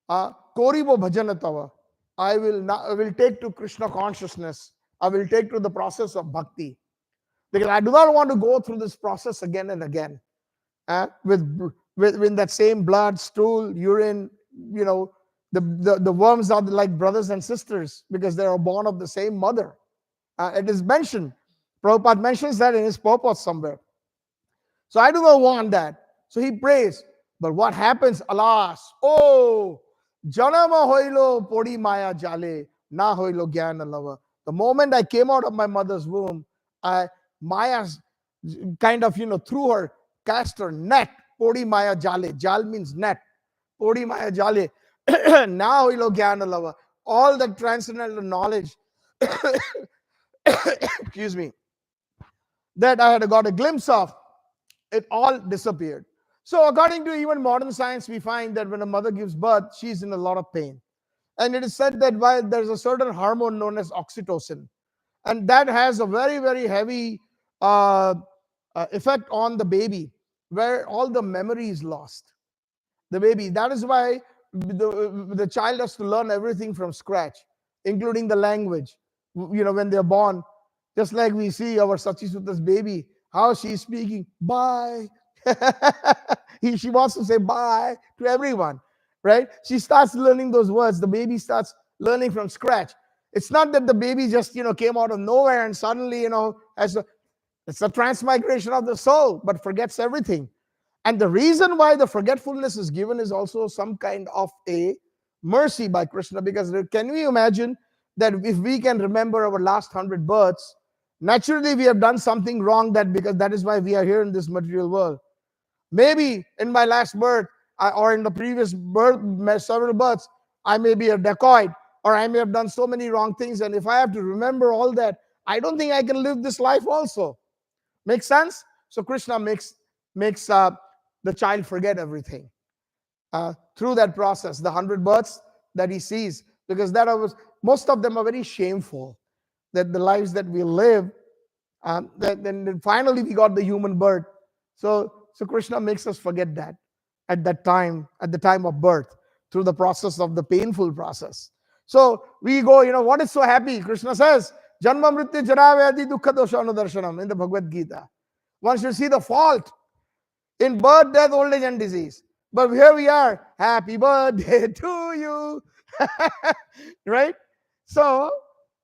Koribo Bhajanatava, I will take to Krishna consciousness. I will take to the process of bhakti. Because I do not want to go through this process again and again. With that same blood, stool, urine, the worms are like brothers and sisters because they are born of the same mother. It is mentioned. Prabhupada mentions that in his purport somewhere. So I do not want that. So he prays. But what happens? Alas, oh, janama hoilo podi maya jale, na hoilo gyana lava. The moment I came out of my mother's womb, Maya kind of, threw her, cast her net, podi maya jale. Jal means net. Podi maya jale, na hoilo gyana lava. All the transcendental knowledge, excuse me, that I had got a glimpse of, it all disappeared. So according to even modern science, we find that when a mother gives birth, she's in a lot of pain. And it is said that there's a certain hormone known as oxytocin. And that has a very, very heavy effect on the baby, where all the memory is lost. The baby. That is why the child has to learn everything from scratch, including the language. When they're born, just like we see our Satchitananda baby, how she's speaking, bye. She wants to say bye to everyone, right? She starts learning those words. The baby starts learning from scratch. It's not that the baby just, came out of nowhere and suddenly, it's a transmigration of the soul, but forgets everything. And the reason why the forgetfulness is given is also some kind of a mercy by Krishna, because can we imagine that if we can remember our last 100 births, naturally we have done something wrong, because that is why we are here in this material world. Maybe in my last birth or in the previous birth, several births, I may be a dacoit, or I may have done so many wrong things. And if I have to remember all that, I don't think I can live this life also. Makes sense? So Krishna makes the child forget everything through that process, the 100 births that he sees, because most of them are very shameful, that the lives that we live, then finally we got the human birth. So Krishna makes us forget that at the time of birth, through the process of the painful process. So we go, what is so happy? Krishna says, Janma mrityu jara vyadhi dukkha dosha anudarshanam in the Bhagavad Gita. One should see the fault in birth, death, old age, and disease. But here we are, happy birthday to you. Right? So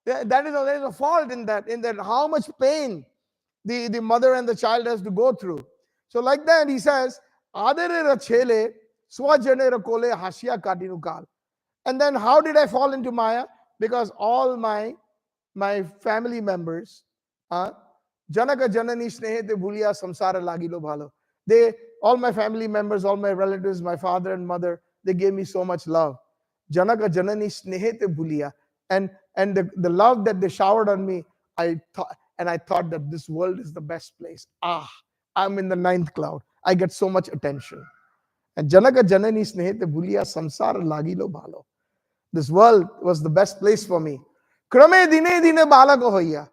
there is a fault in that how much pain the mother and the child has to go through. So like that, he says, Adarera chele, swajanera kole hasya katinukal. And then how did I fall into Maya? Because all my family members, Janaka Janani Snehete Bhuliya Samsara Lagilo Bhalo. All my family members, all my relatives, my father and mother, they gave me so much love. Janaka Janani Snehete Bhuliya. And the love that they showered on me, I thought that this world is the best place. I'm in the 9th cloud. I get so much attention. And Janaka Janani Snehete Bhuliya Samsara Lagilo Bhalo. This world was the best place for me. Krame dine dine balako hoya.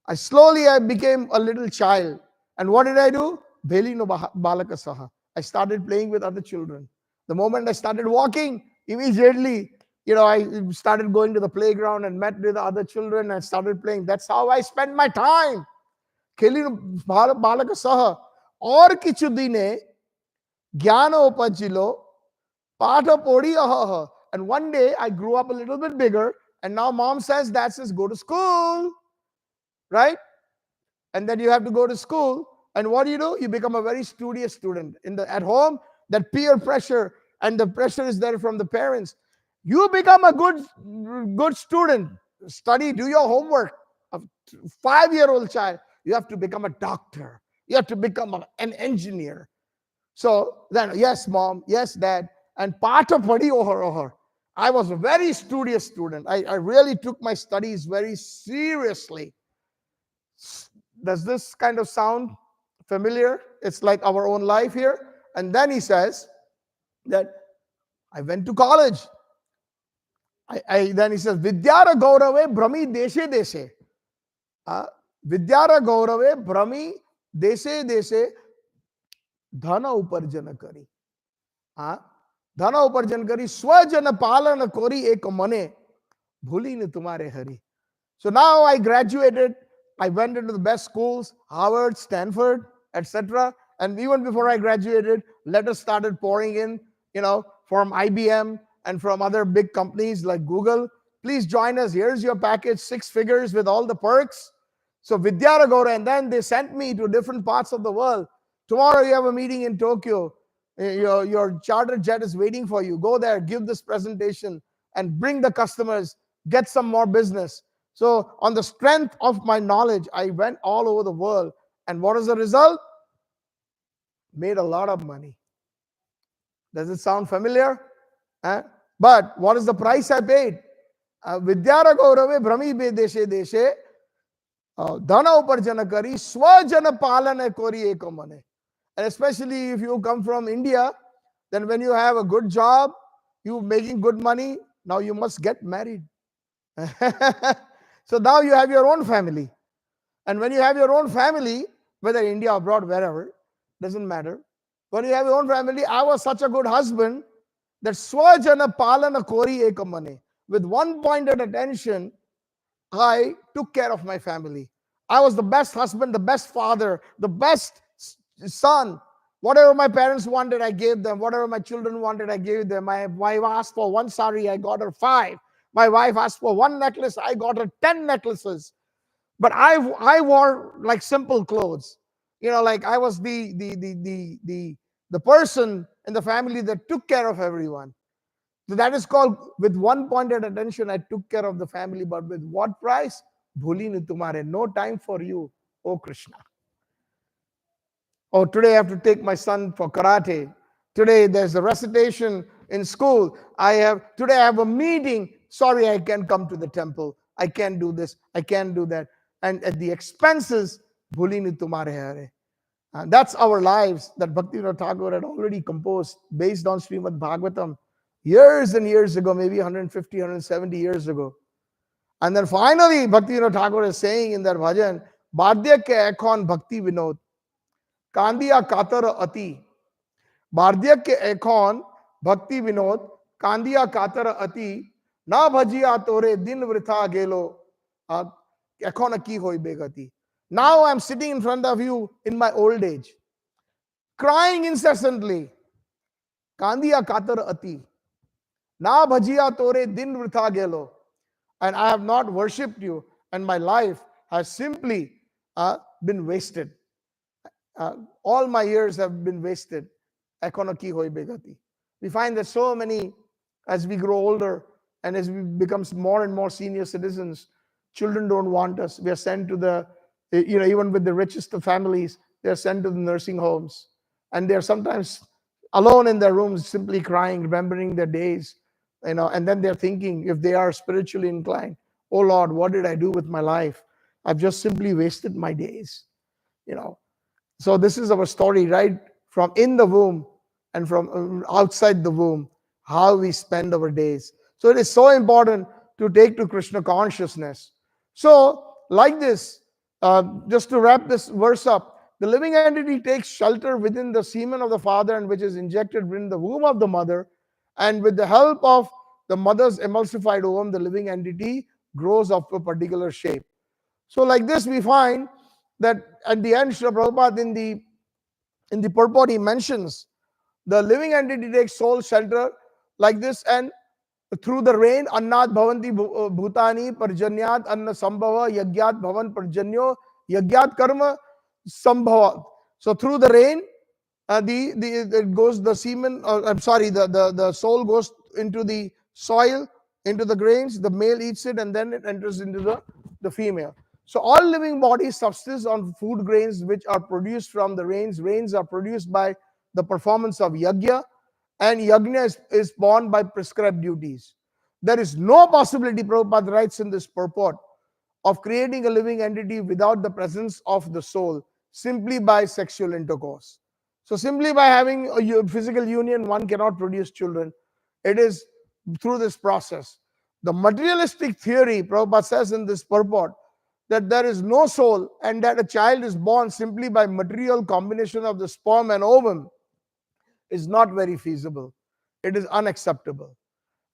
I became a little child. And what did I do? Beli no balaka saha. I started playing with other children. The moment I started walking, immediately, I started going to the playground and met with the other children and started playing. That's how I spent my time. Kheli no balaka saha. Aur kichu dine jnana upajilo patha podi ahaha. And one day I grew up a little bit bigger, and now mom says, Dad says, go to school, right? And then you have to go to school. And what do? You become a very studious student. At home, that peer pressure and the pressure is there from the parents. You become a good student. Study, do your homework. A 5-year-old child, you have to become a doctor. You have to become an engineer. So then, yes, mom, yes, dad. And pata padi ohar. I was a very studious student. I really took my studies very seriously. Does this kind of sound familiar? It's like our own life here. And then he says that I went to college. Then he says, Vidyara Gaurave Brahmi Deshe Deshe. Vidyara Gaurave Brahmi Deshe Deshe Dhana Uparjana Kari. Dhana Uparjan Kari Swajana Palana Kori Ek Mane Bhuli ne Tumare Hari. So now I graduated. I went into the best schools, Harvard, Stanford, etc. And even before I graduated, letters started pouring in, from IBM and from other big companies like Google. Please join us. Here's your package, 6 figures with all the perks. So Vidyaragora, and then they sent me to different parts of the world. Tomorrow you have a meeting in Tokyo. Your charter jet is waiting for you. Go there, give this presentation, and bring the customers, get some more business. So on the strength of my knowledge, I went all over the world. And what is the result? Made a lot of money. Does it sound familiar? But what is the price I paid? Vidyara Gaurave Brahmi Be Deshe Deshe Dhana Uparjana Kari Swajana Palana Kori Ekamane. And especially if you come from India, then when you have a good job, you making good money, now you must get married. So now you have your own family. And when you have your own family, whether India, abroad, wherever, doesn't matter. When you have your own family, I was such a good husband that Swajana Palana Kori Ekamane. With one pointed attention, I took care of my family. I was the best husband, the best father, the best son. Whatever my parents wanted, I gave them. Whatever my children wanted, I gave them. My wife asked for 1 sari, I got her 5. My wife asked for 1 necklace, I got her 10 necklaces. But I wore like simple clothes. Like I was the person in the family that took care of everyone. So that is called, with one pointed attention, I took care of the family. But with what price? Bhuli ni tumhare. No time for you, oh Krishna. Oh, today I have to take my son for karate. Today there's a recitation in school. Today I have a meeting. Sorry, I can't come to the temple. I can't do this. I can't do that. And at the expenses, Bhuli ni tumhare hare. And that's our lives that Bhaktivinoda Thakur had already composed based on Srimad Bhagavatam years and years ago, maybe 150, 170 years ago. And then finally, Bhaktivinoda Thakur is saying in that bhajan, Bardya ke ekhon bhakti vinod, kandiya katar ati. Bardya ke ekhon bhakti vinod, kandiya katar ati, na bhajiya tore din vritha gelo, ekhon ki hoi begati. Now I'm sitting in front of you in my old age, crying incessantly. Kandiya katar ati. Na bhajiya tore din vritha gelo. And I have not worshipped you, and my life has simply been wasted. All my years have been wasted. Ekono ki hoi begati. We find that so many, as we grow older and as we become more and more senior citizens, children don't want us. We are sent to the, even with the richest of families, they are sent to the nursing homes. And they are sometimes alone in their rooms, simply crying, remembering their days. And then they're thinking, if they are spiritually inclined, oh Lord, what did I do with my life? I've just simply wasted my days. So this is our story, right? From in the womb and from outside the womb, how we spend our days. So it is so important to take to Krishna consciousness. So like this, just to wrap this verse up, the living entity takes shelter within the semen of the father, and which is injected within the womb of the mother. And with the help of the mother's emulsified ovum, the living entity grows of a particular shape. So like this, we find that at the end, Srila Prabhupada in the purport, he mentions the living entity takes soul shelter like this, and through the rain, annat bhavanti bhutani parjanyat anna sambhava yagyat bhavan parjanyo yagyat karma sambhava. So through the rain, it goes the semen. The soul goes into the soil, into the grains. The male eats it, and then it enters into the female. So all living bodies subsist on food grains which are produced from the rains. Rains are produced by the performance of yajna, and yajna is born by prescribed duties. There is no possibility, Prabhupada writes in this purport, of creating a living entity without the presence of the soul, simply by sexual intercourse. So simply by having a physical union, one cannot produce children. It is through this process. The materialistic theory, Prabhupada says in this purport, that there is no soul and that a child is born simply by material combination of the sperm and ovum is not very feasible. It is unacceptable.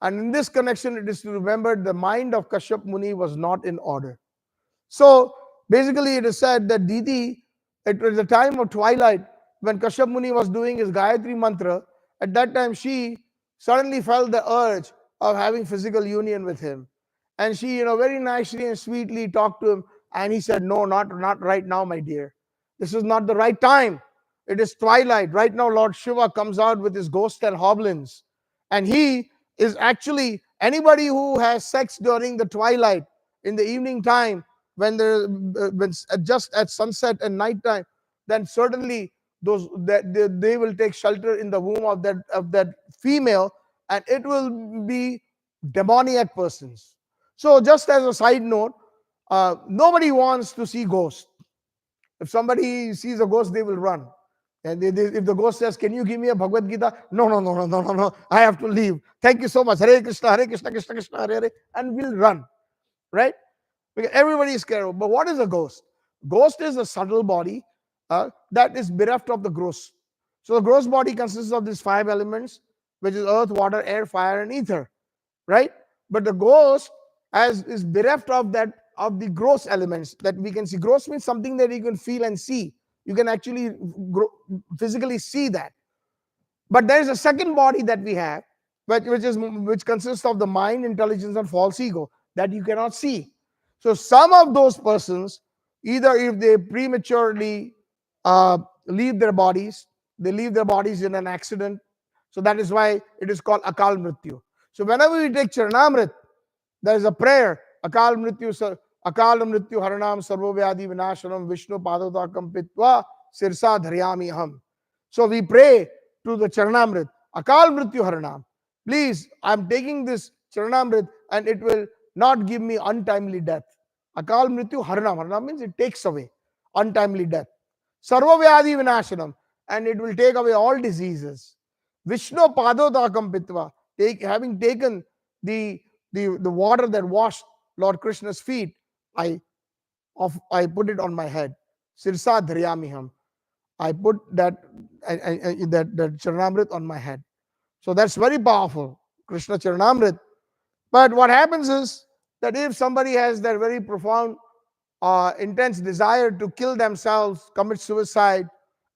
And in this connection, it is to remember the mind of Kashyap Muni was not in order. So basically, it is said that Diti, it was the time of twilight when Kashyap Muni was doing his Gayatri mantra. At that time, she suddenly felt the urge of having physical union with him. And she, very nicely and sweetly talked to him. And he said, "No, not right now, my dear. This is not the right time. It is twilight. Right now, Lord Shiva comes out with his ghosts and hoblins. And he is actually anybody who has sex during the twilight in the evening time when just at sunset and night time, then certainly those that they will take shelter in the womb of that female, and it will be demoniac persons. So just as a side note, nobody wants to see ghosts. If somebody sees a ghost, they will run. And if the ghost says, "Can you give me a Bhagavad Gita?" No, no, no, no, no, no, no. I have to leave. Thank you so much. Hare Krishna, Krishna Krishna, Hare Hare, and we'll run. Right? Because everybody is scared. But what is a ghost? Ghost is a subtle body that is bereft of the gross. So the gross body consists of these 5 elements, which is earth, water, air, fire, and ether. Right? But the ghost is bereft of the gross elements that we can see. Gross means something that you can feel and see. You can actually physically see that. But there is a second body that we have, which consists of the mind, intelligence, and false ego that you cannot see. So some of those persons, either if they prematurely leave their bodies, they leave their bodies in an accident. So that is why it is called Akal Mrityu. So whenever we take Charanamrit, there is a prayer, Akal Mrityu Haranam Sarvo Vyadi Vinashanam Vishnu Padotakam Pitva Sirsa Dharyami Aham. So we pray to the Charanamrit, Akal Mrityu Haranam. Please, I am taking this Charanamrit and it will not give me untimely death. Akal Mrityu Haranam. Haranam means it takes away untimely death. Sarva Vyadi Vinashanam. And it will take away all diseases. Vishnu Padotakam Pitva. Having taken the water that washed Lord Krishna's feet, I put it on my head. Sirsa Dharyamiham. I put that Charanamrit on my head. So that's very powerful, Krishna Charanamrit. But what happens is that if somebody has that very profound, intense desire to kill themselves, commit suicide,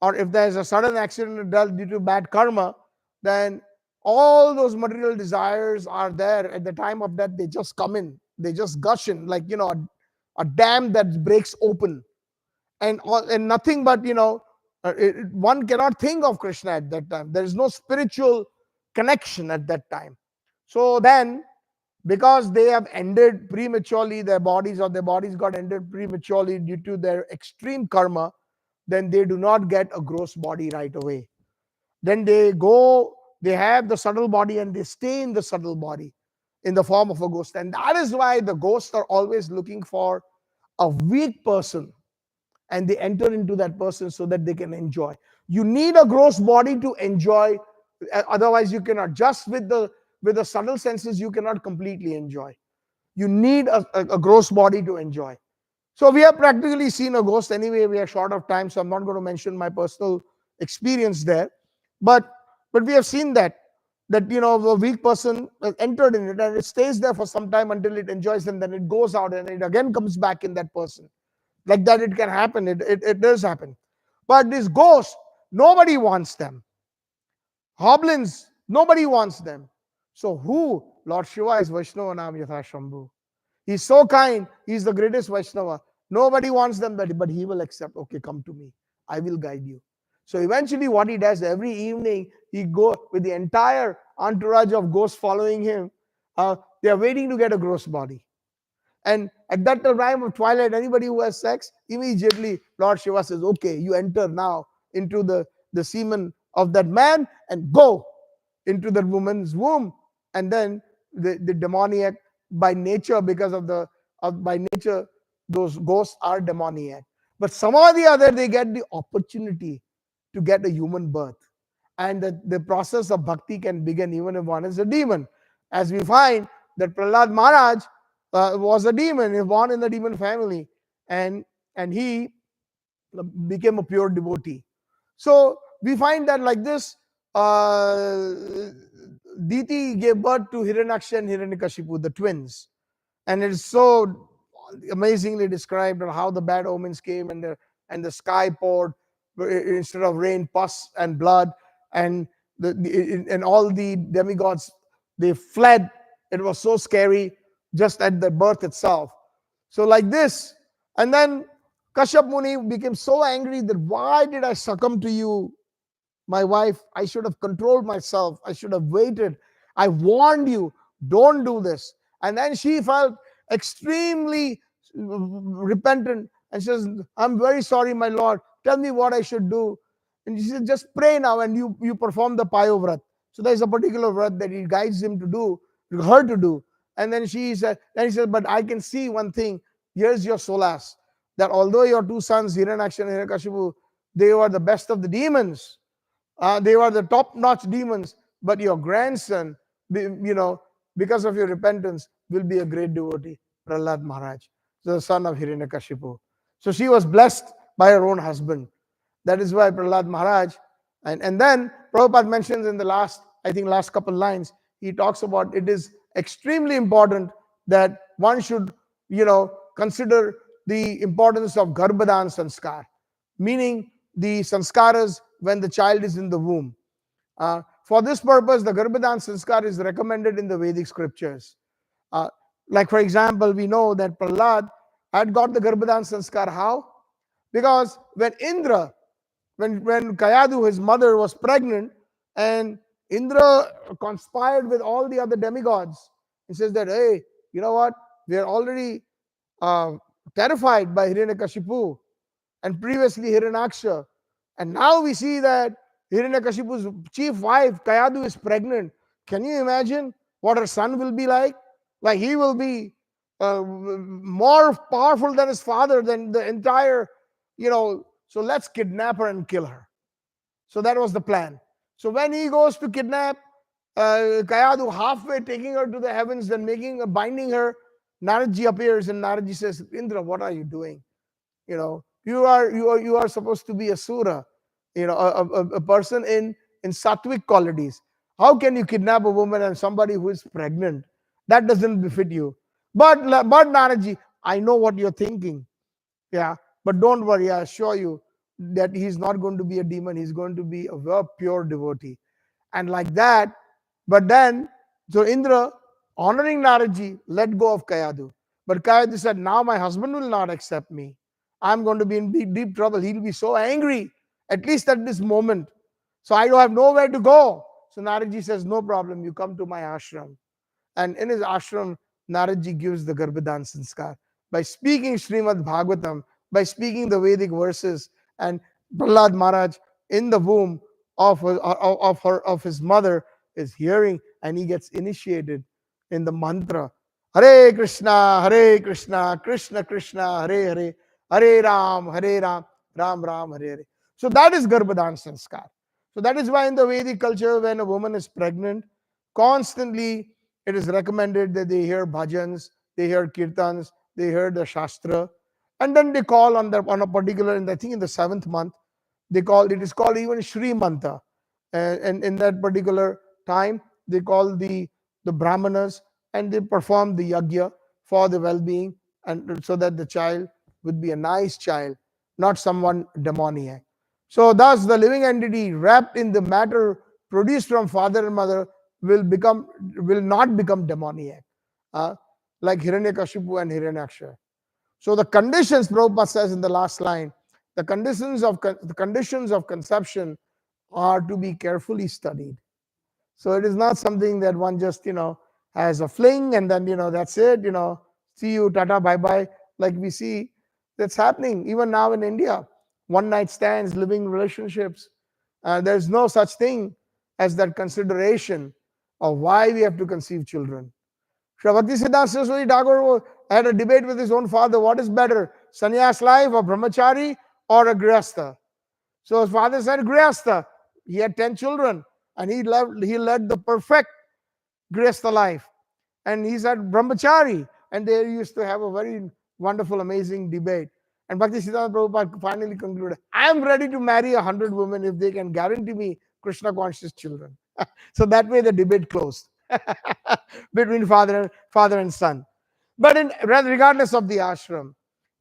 or if there's a sudden accident due to bad karma, then all those material desires are there at the time of death. They just come in, they just gush in, like a dam that breaks open, and nothing but one cannot think of Krishna at that time. There is no spiritual connection at that time. So then, because they have ended prematurely, their bodies got ended prematurely due to their extreme karma, then they do not get a gross body right away. Then they have the subtle body and they stay in the subtle body in the form of a ghost. And that is why the ghosts are always looking for a weak person, and they enter into that person so that they can enjoy. You need a gross body to enjoy, otherwise you cannot. Just with the subtle senses, you cannot completely enjoy. You need a gross body to enjoy. So we have practically seen a ghost. Anyway, we are short of time, so I'm not going to mention my personal experience there. But we have seen that a weak person has entered in it, and it stays there for some time until it enjoys, and then it goes out and it again comes back in that person. Like that, it can happen. It does happen. But these ghosts, nobody wants them. Hoblins, nobody wants them. So who? Lord Shiva is Vaishnava Nam Yatha Shambhu. He's so kind. He's the greatest Vaishnava. Nobody wants them, but he will accept. Okay, come to me. I will guide you. So eventually what he does, every evening, he go with the entire entourage of ghosts following him. They are waiting to get a gross body. And at that time of twilight, anybody who has sex, immediately Lord Shiva says, okay, you enter now into the semen of that man and go into that woman's womb. And then the demoniac, by nature, by nature, those ghosts are demoniac. But somehow or the other, they get the opportunity to get a human birth. and the process of bhakti can begin even if one is a demon. As we find that Prahlad Maharaj was a demon, he was born in the demon family, and he became a pure devotee. So we find that like this, Diti gave birth to Hiranyaksha and Hiranyakashipu, the twins. And it is so amazingly described on how the bad omens came, and the sky poured instead of rain, pus and blood, and and all the demigods, they fled. It was so scary just at the birth itself. So like this, and then Kashyap Muni became so angry that why did I succumb to you, my wife? I should have controlled myself. I should have waited. I warned you, don't do this. And then she felt extremely repentant and says, I'm very sorry, my Lord. Tell me what I should do. And she said, just pray now and you perform the Payo Vrat. So there's a particular vrat that he guides him to do, her to do. And then he said, but I can see one thing. Here's your solace, that although your two sons, Hiranyaksha and Hiranyakashipu, they were the best of the demons. They were the top-notch demons, but your grandson, because of your repentance, will be a great devotee, Prahlad Maharaj, the son of Hiranyakashipu. So she was blessed by her own husband. That is why Prahlad Maharaj, and then Prabhupada mentions in the last couple lines, he talks about it is extremely important that one should, consider the importance of Garbhadan Sanskar, meaning the sanskaras when the child is in the womb. For this purpose, the Garbhadan Sanskar is recommended in the Vedic scriptures. Like, for example, we know that Prahlad had got the Garbhadan Sanskar. How? Because when Indra, when Kayadu, his mother, was pregnant, and Indra conspired with all the other demigods, he says that, hey, you know what? We are already terrified by Hiranyakashipu and previously Hiranyaksha. And now we see that Hiranyakashipu's chief wife, Kayadu, is pregnant. Can you imagine what her son will be like? Like, he will be more powerful than his father, than the entire, so let's kidnap her and kill her. So that was the plan. So when he goes to kidnap Kayadu, halfway taking her to the heavens, then binding her, Naradji appears, and Naradji says, Indra, what are you doing? You are supposed to be a sura, a person in sattvic qualities. How can you kidnap a woman and somebody who is pregnant? That doesn't befit you. But Naradji, I know what you're thinking. Yeah, but don't worry, I assure you that he's not going to be a demon. He's going to be a very pure devotee. And like that, but then, so Indra, honoring Naradji, let go of Kayadu. But Kayadu said, now my husband will not accept me. I'm going to be in deep, deep trouble. He'll be so angry, at least at this moment. So I don't have nowhere to go. So Naradji says, no problem, you come to my ashram. And in his ashram, Naradji gives the Garbhadan Sanskar. By speaking Srimad Bhagavatam, by speaking the Vedic verses, and Prahlad Maharaj in the womb of his mother is hearing, and he gets initiated in the mantra. Hare Krishna, Krishna Krishna, Hare Hare, Hare Ram, Ram Ram, Hare Hare. So that is Garbhadan Sanskar. So that is why in the Vedic culture, when a woman is pregnant, constantly it is recommended that they hear bhajans, they hear kirtans, they hear the shastra, and then they call on a particular, and I think in the 7th month, it is called even Shri Manta. And in that particular time, they call the brahmanas, and they perform the yajna for the well-being, and so that the child would be a nice child, not someone demoniac. So thus the living entity wrapped in the matter produced from father and mother will not become demoniac, like Hiranyakashipu and Hiranyaksha. So the conditions, Prabhupada says in the last line, the conditions of conception are to be carefully studied. So it is not something that one just, has a fling and then, that's it, see you, tata, bye-bye, like we see that's happening even now in India. One-night stands, living relationships. There's no such thing as that consideration of why we have to conceive children. Bhakti Siddhanta Saraswati Thakur had a debate with his own father. What is better, sannyas life or brahmachari or a grihastha? So his father said grihastha. He had 10 children, and he led the perfect grihastha life. And he's at brahmachari, and they used to have a very wonderful, amazing debate. And Bhakti Siddhanta Prabhupada finally concluded, I am ready to marry 100 women if they can guarantee me Krishna conscious children. So that way the debate closed between father and son. But regardless of the ashram,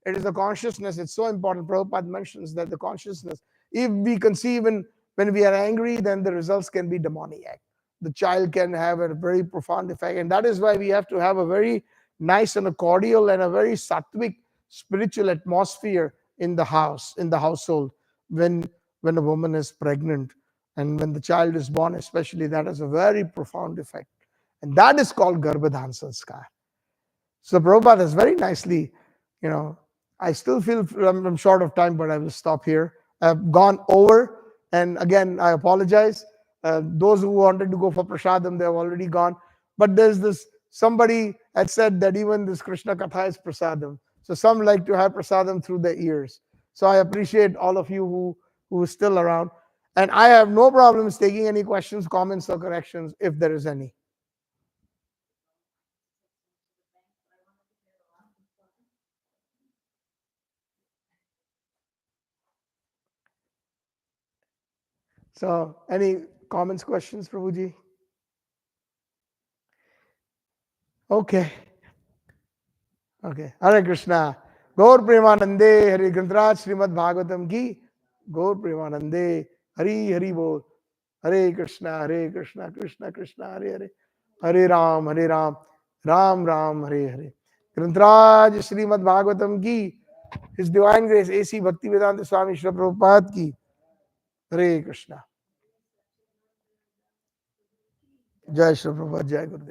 it is the consciousness. It's so important. Prabhupada mentions that the consciousness, if we conceive when we are angry, then the results can be demoniac. The child can have a very profound effect. And that is why we have to have a very nice and a cordial and a very sattvic spiritual atmosphere in the house, in the household, when a woman is pregnant and when the child is born, especially, that has a very profound effect. And that is called Garbhadhan Sanskar. So Prabhupada has very nicely, I still feel I'm short of time, but I will stop here. I've gone over, and again, I apologize. Those who wanted to go for prasadam, they have already gone. But there's somebody had said that even this Krishna Katha is prasadam. So some like to have prasadam through their ears. So I appreciate all of you who is still around. And I have no problems taking any questions, comments, or corrections if there is any. So, any comments, questions, Prabhuji? Okay. Hare Krishna. Gaur Premanande, Hare Grantraj Srimad Bhagavatam ki. Gaur Premanande, Hari Hari Bol. Hare Krishna, Krishna Krishna, Hare Hare. Hare Ram, Ram Ram, Hare Hare. Grantraj Srimad Bhagavatam ki. His Divine Grace, A.C. Bhaktivedanta Swami Srila Prabhupada ki. Hare Krishna. Jai Srila Prabhupada, Jai Gurudev.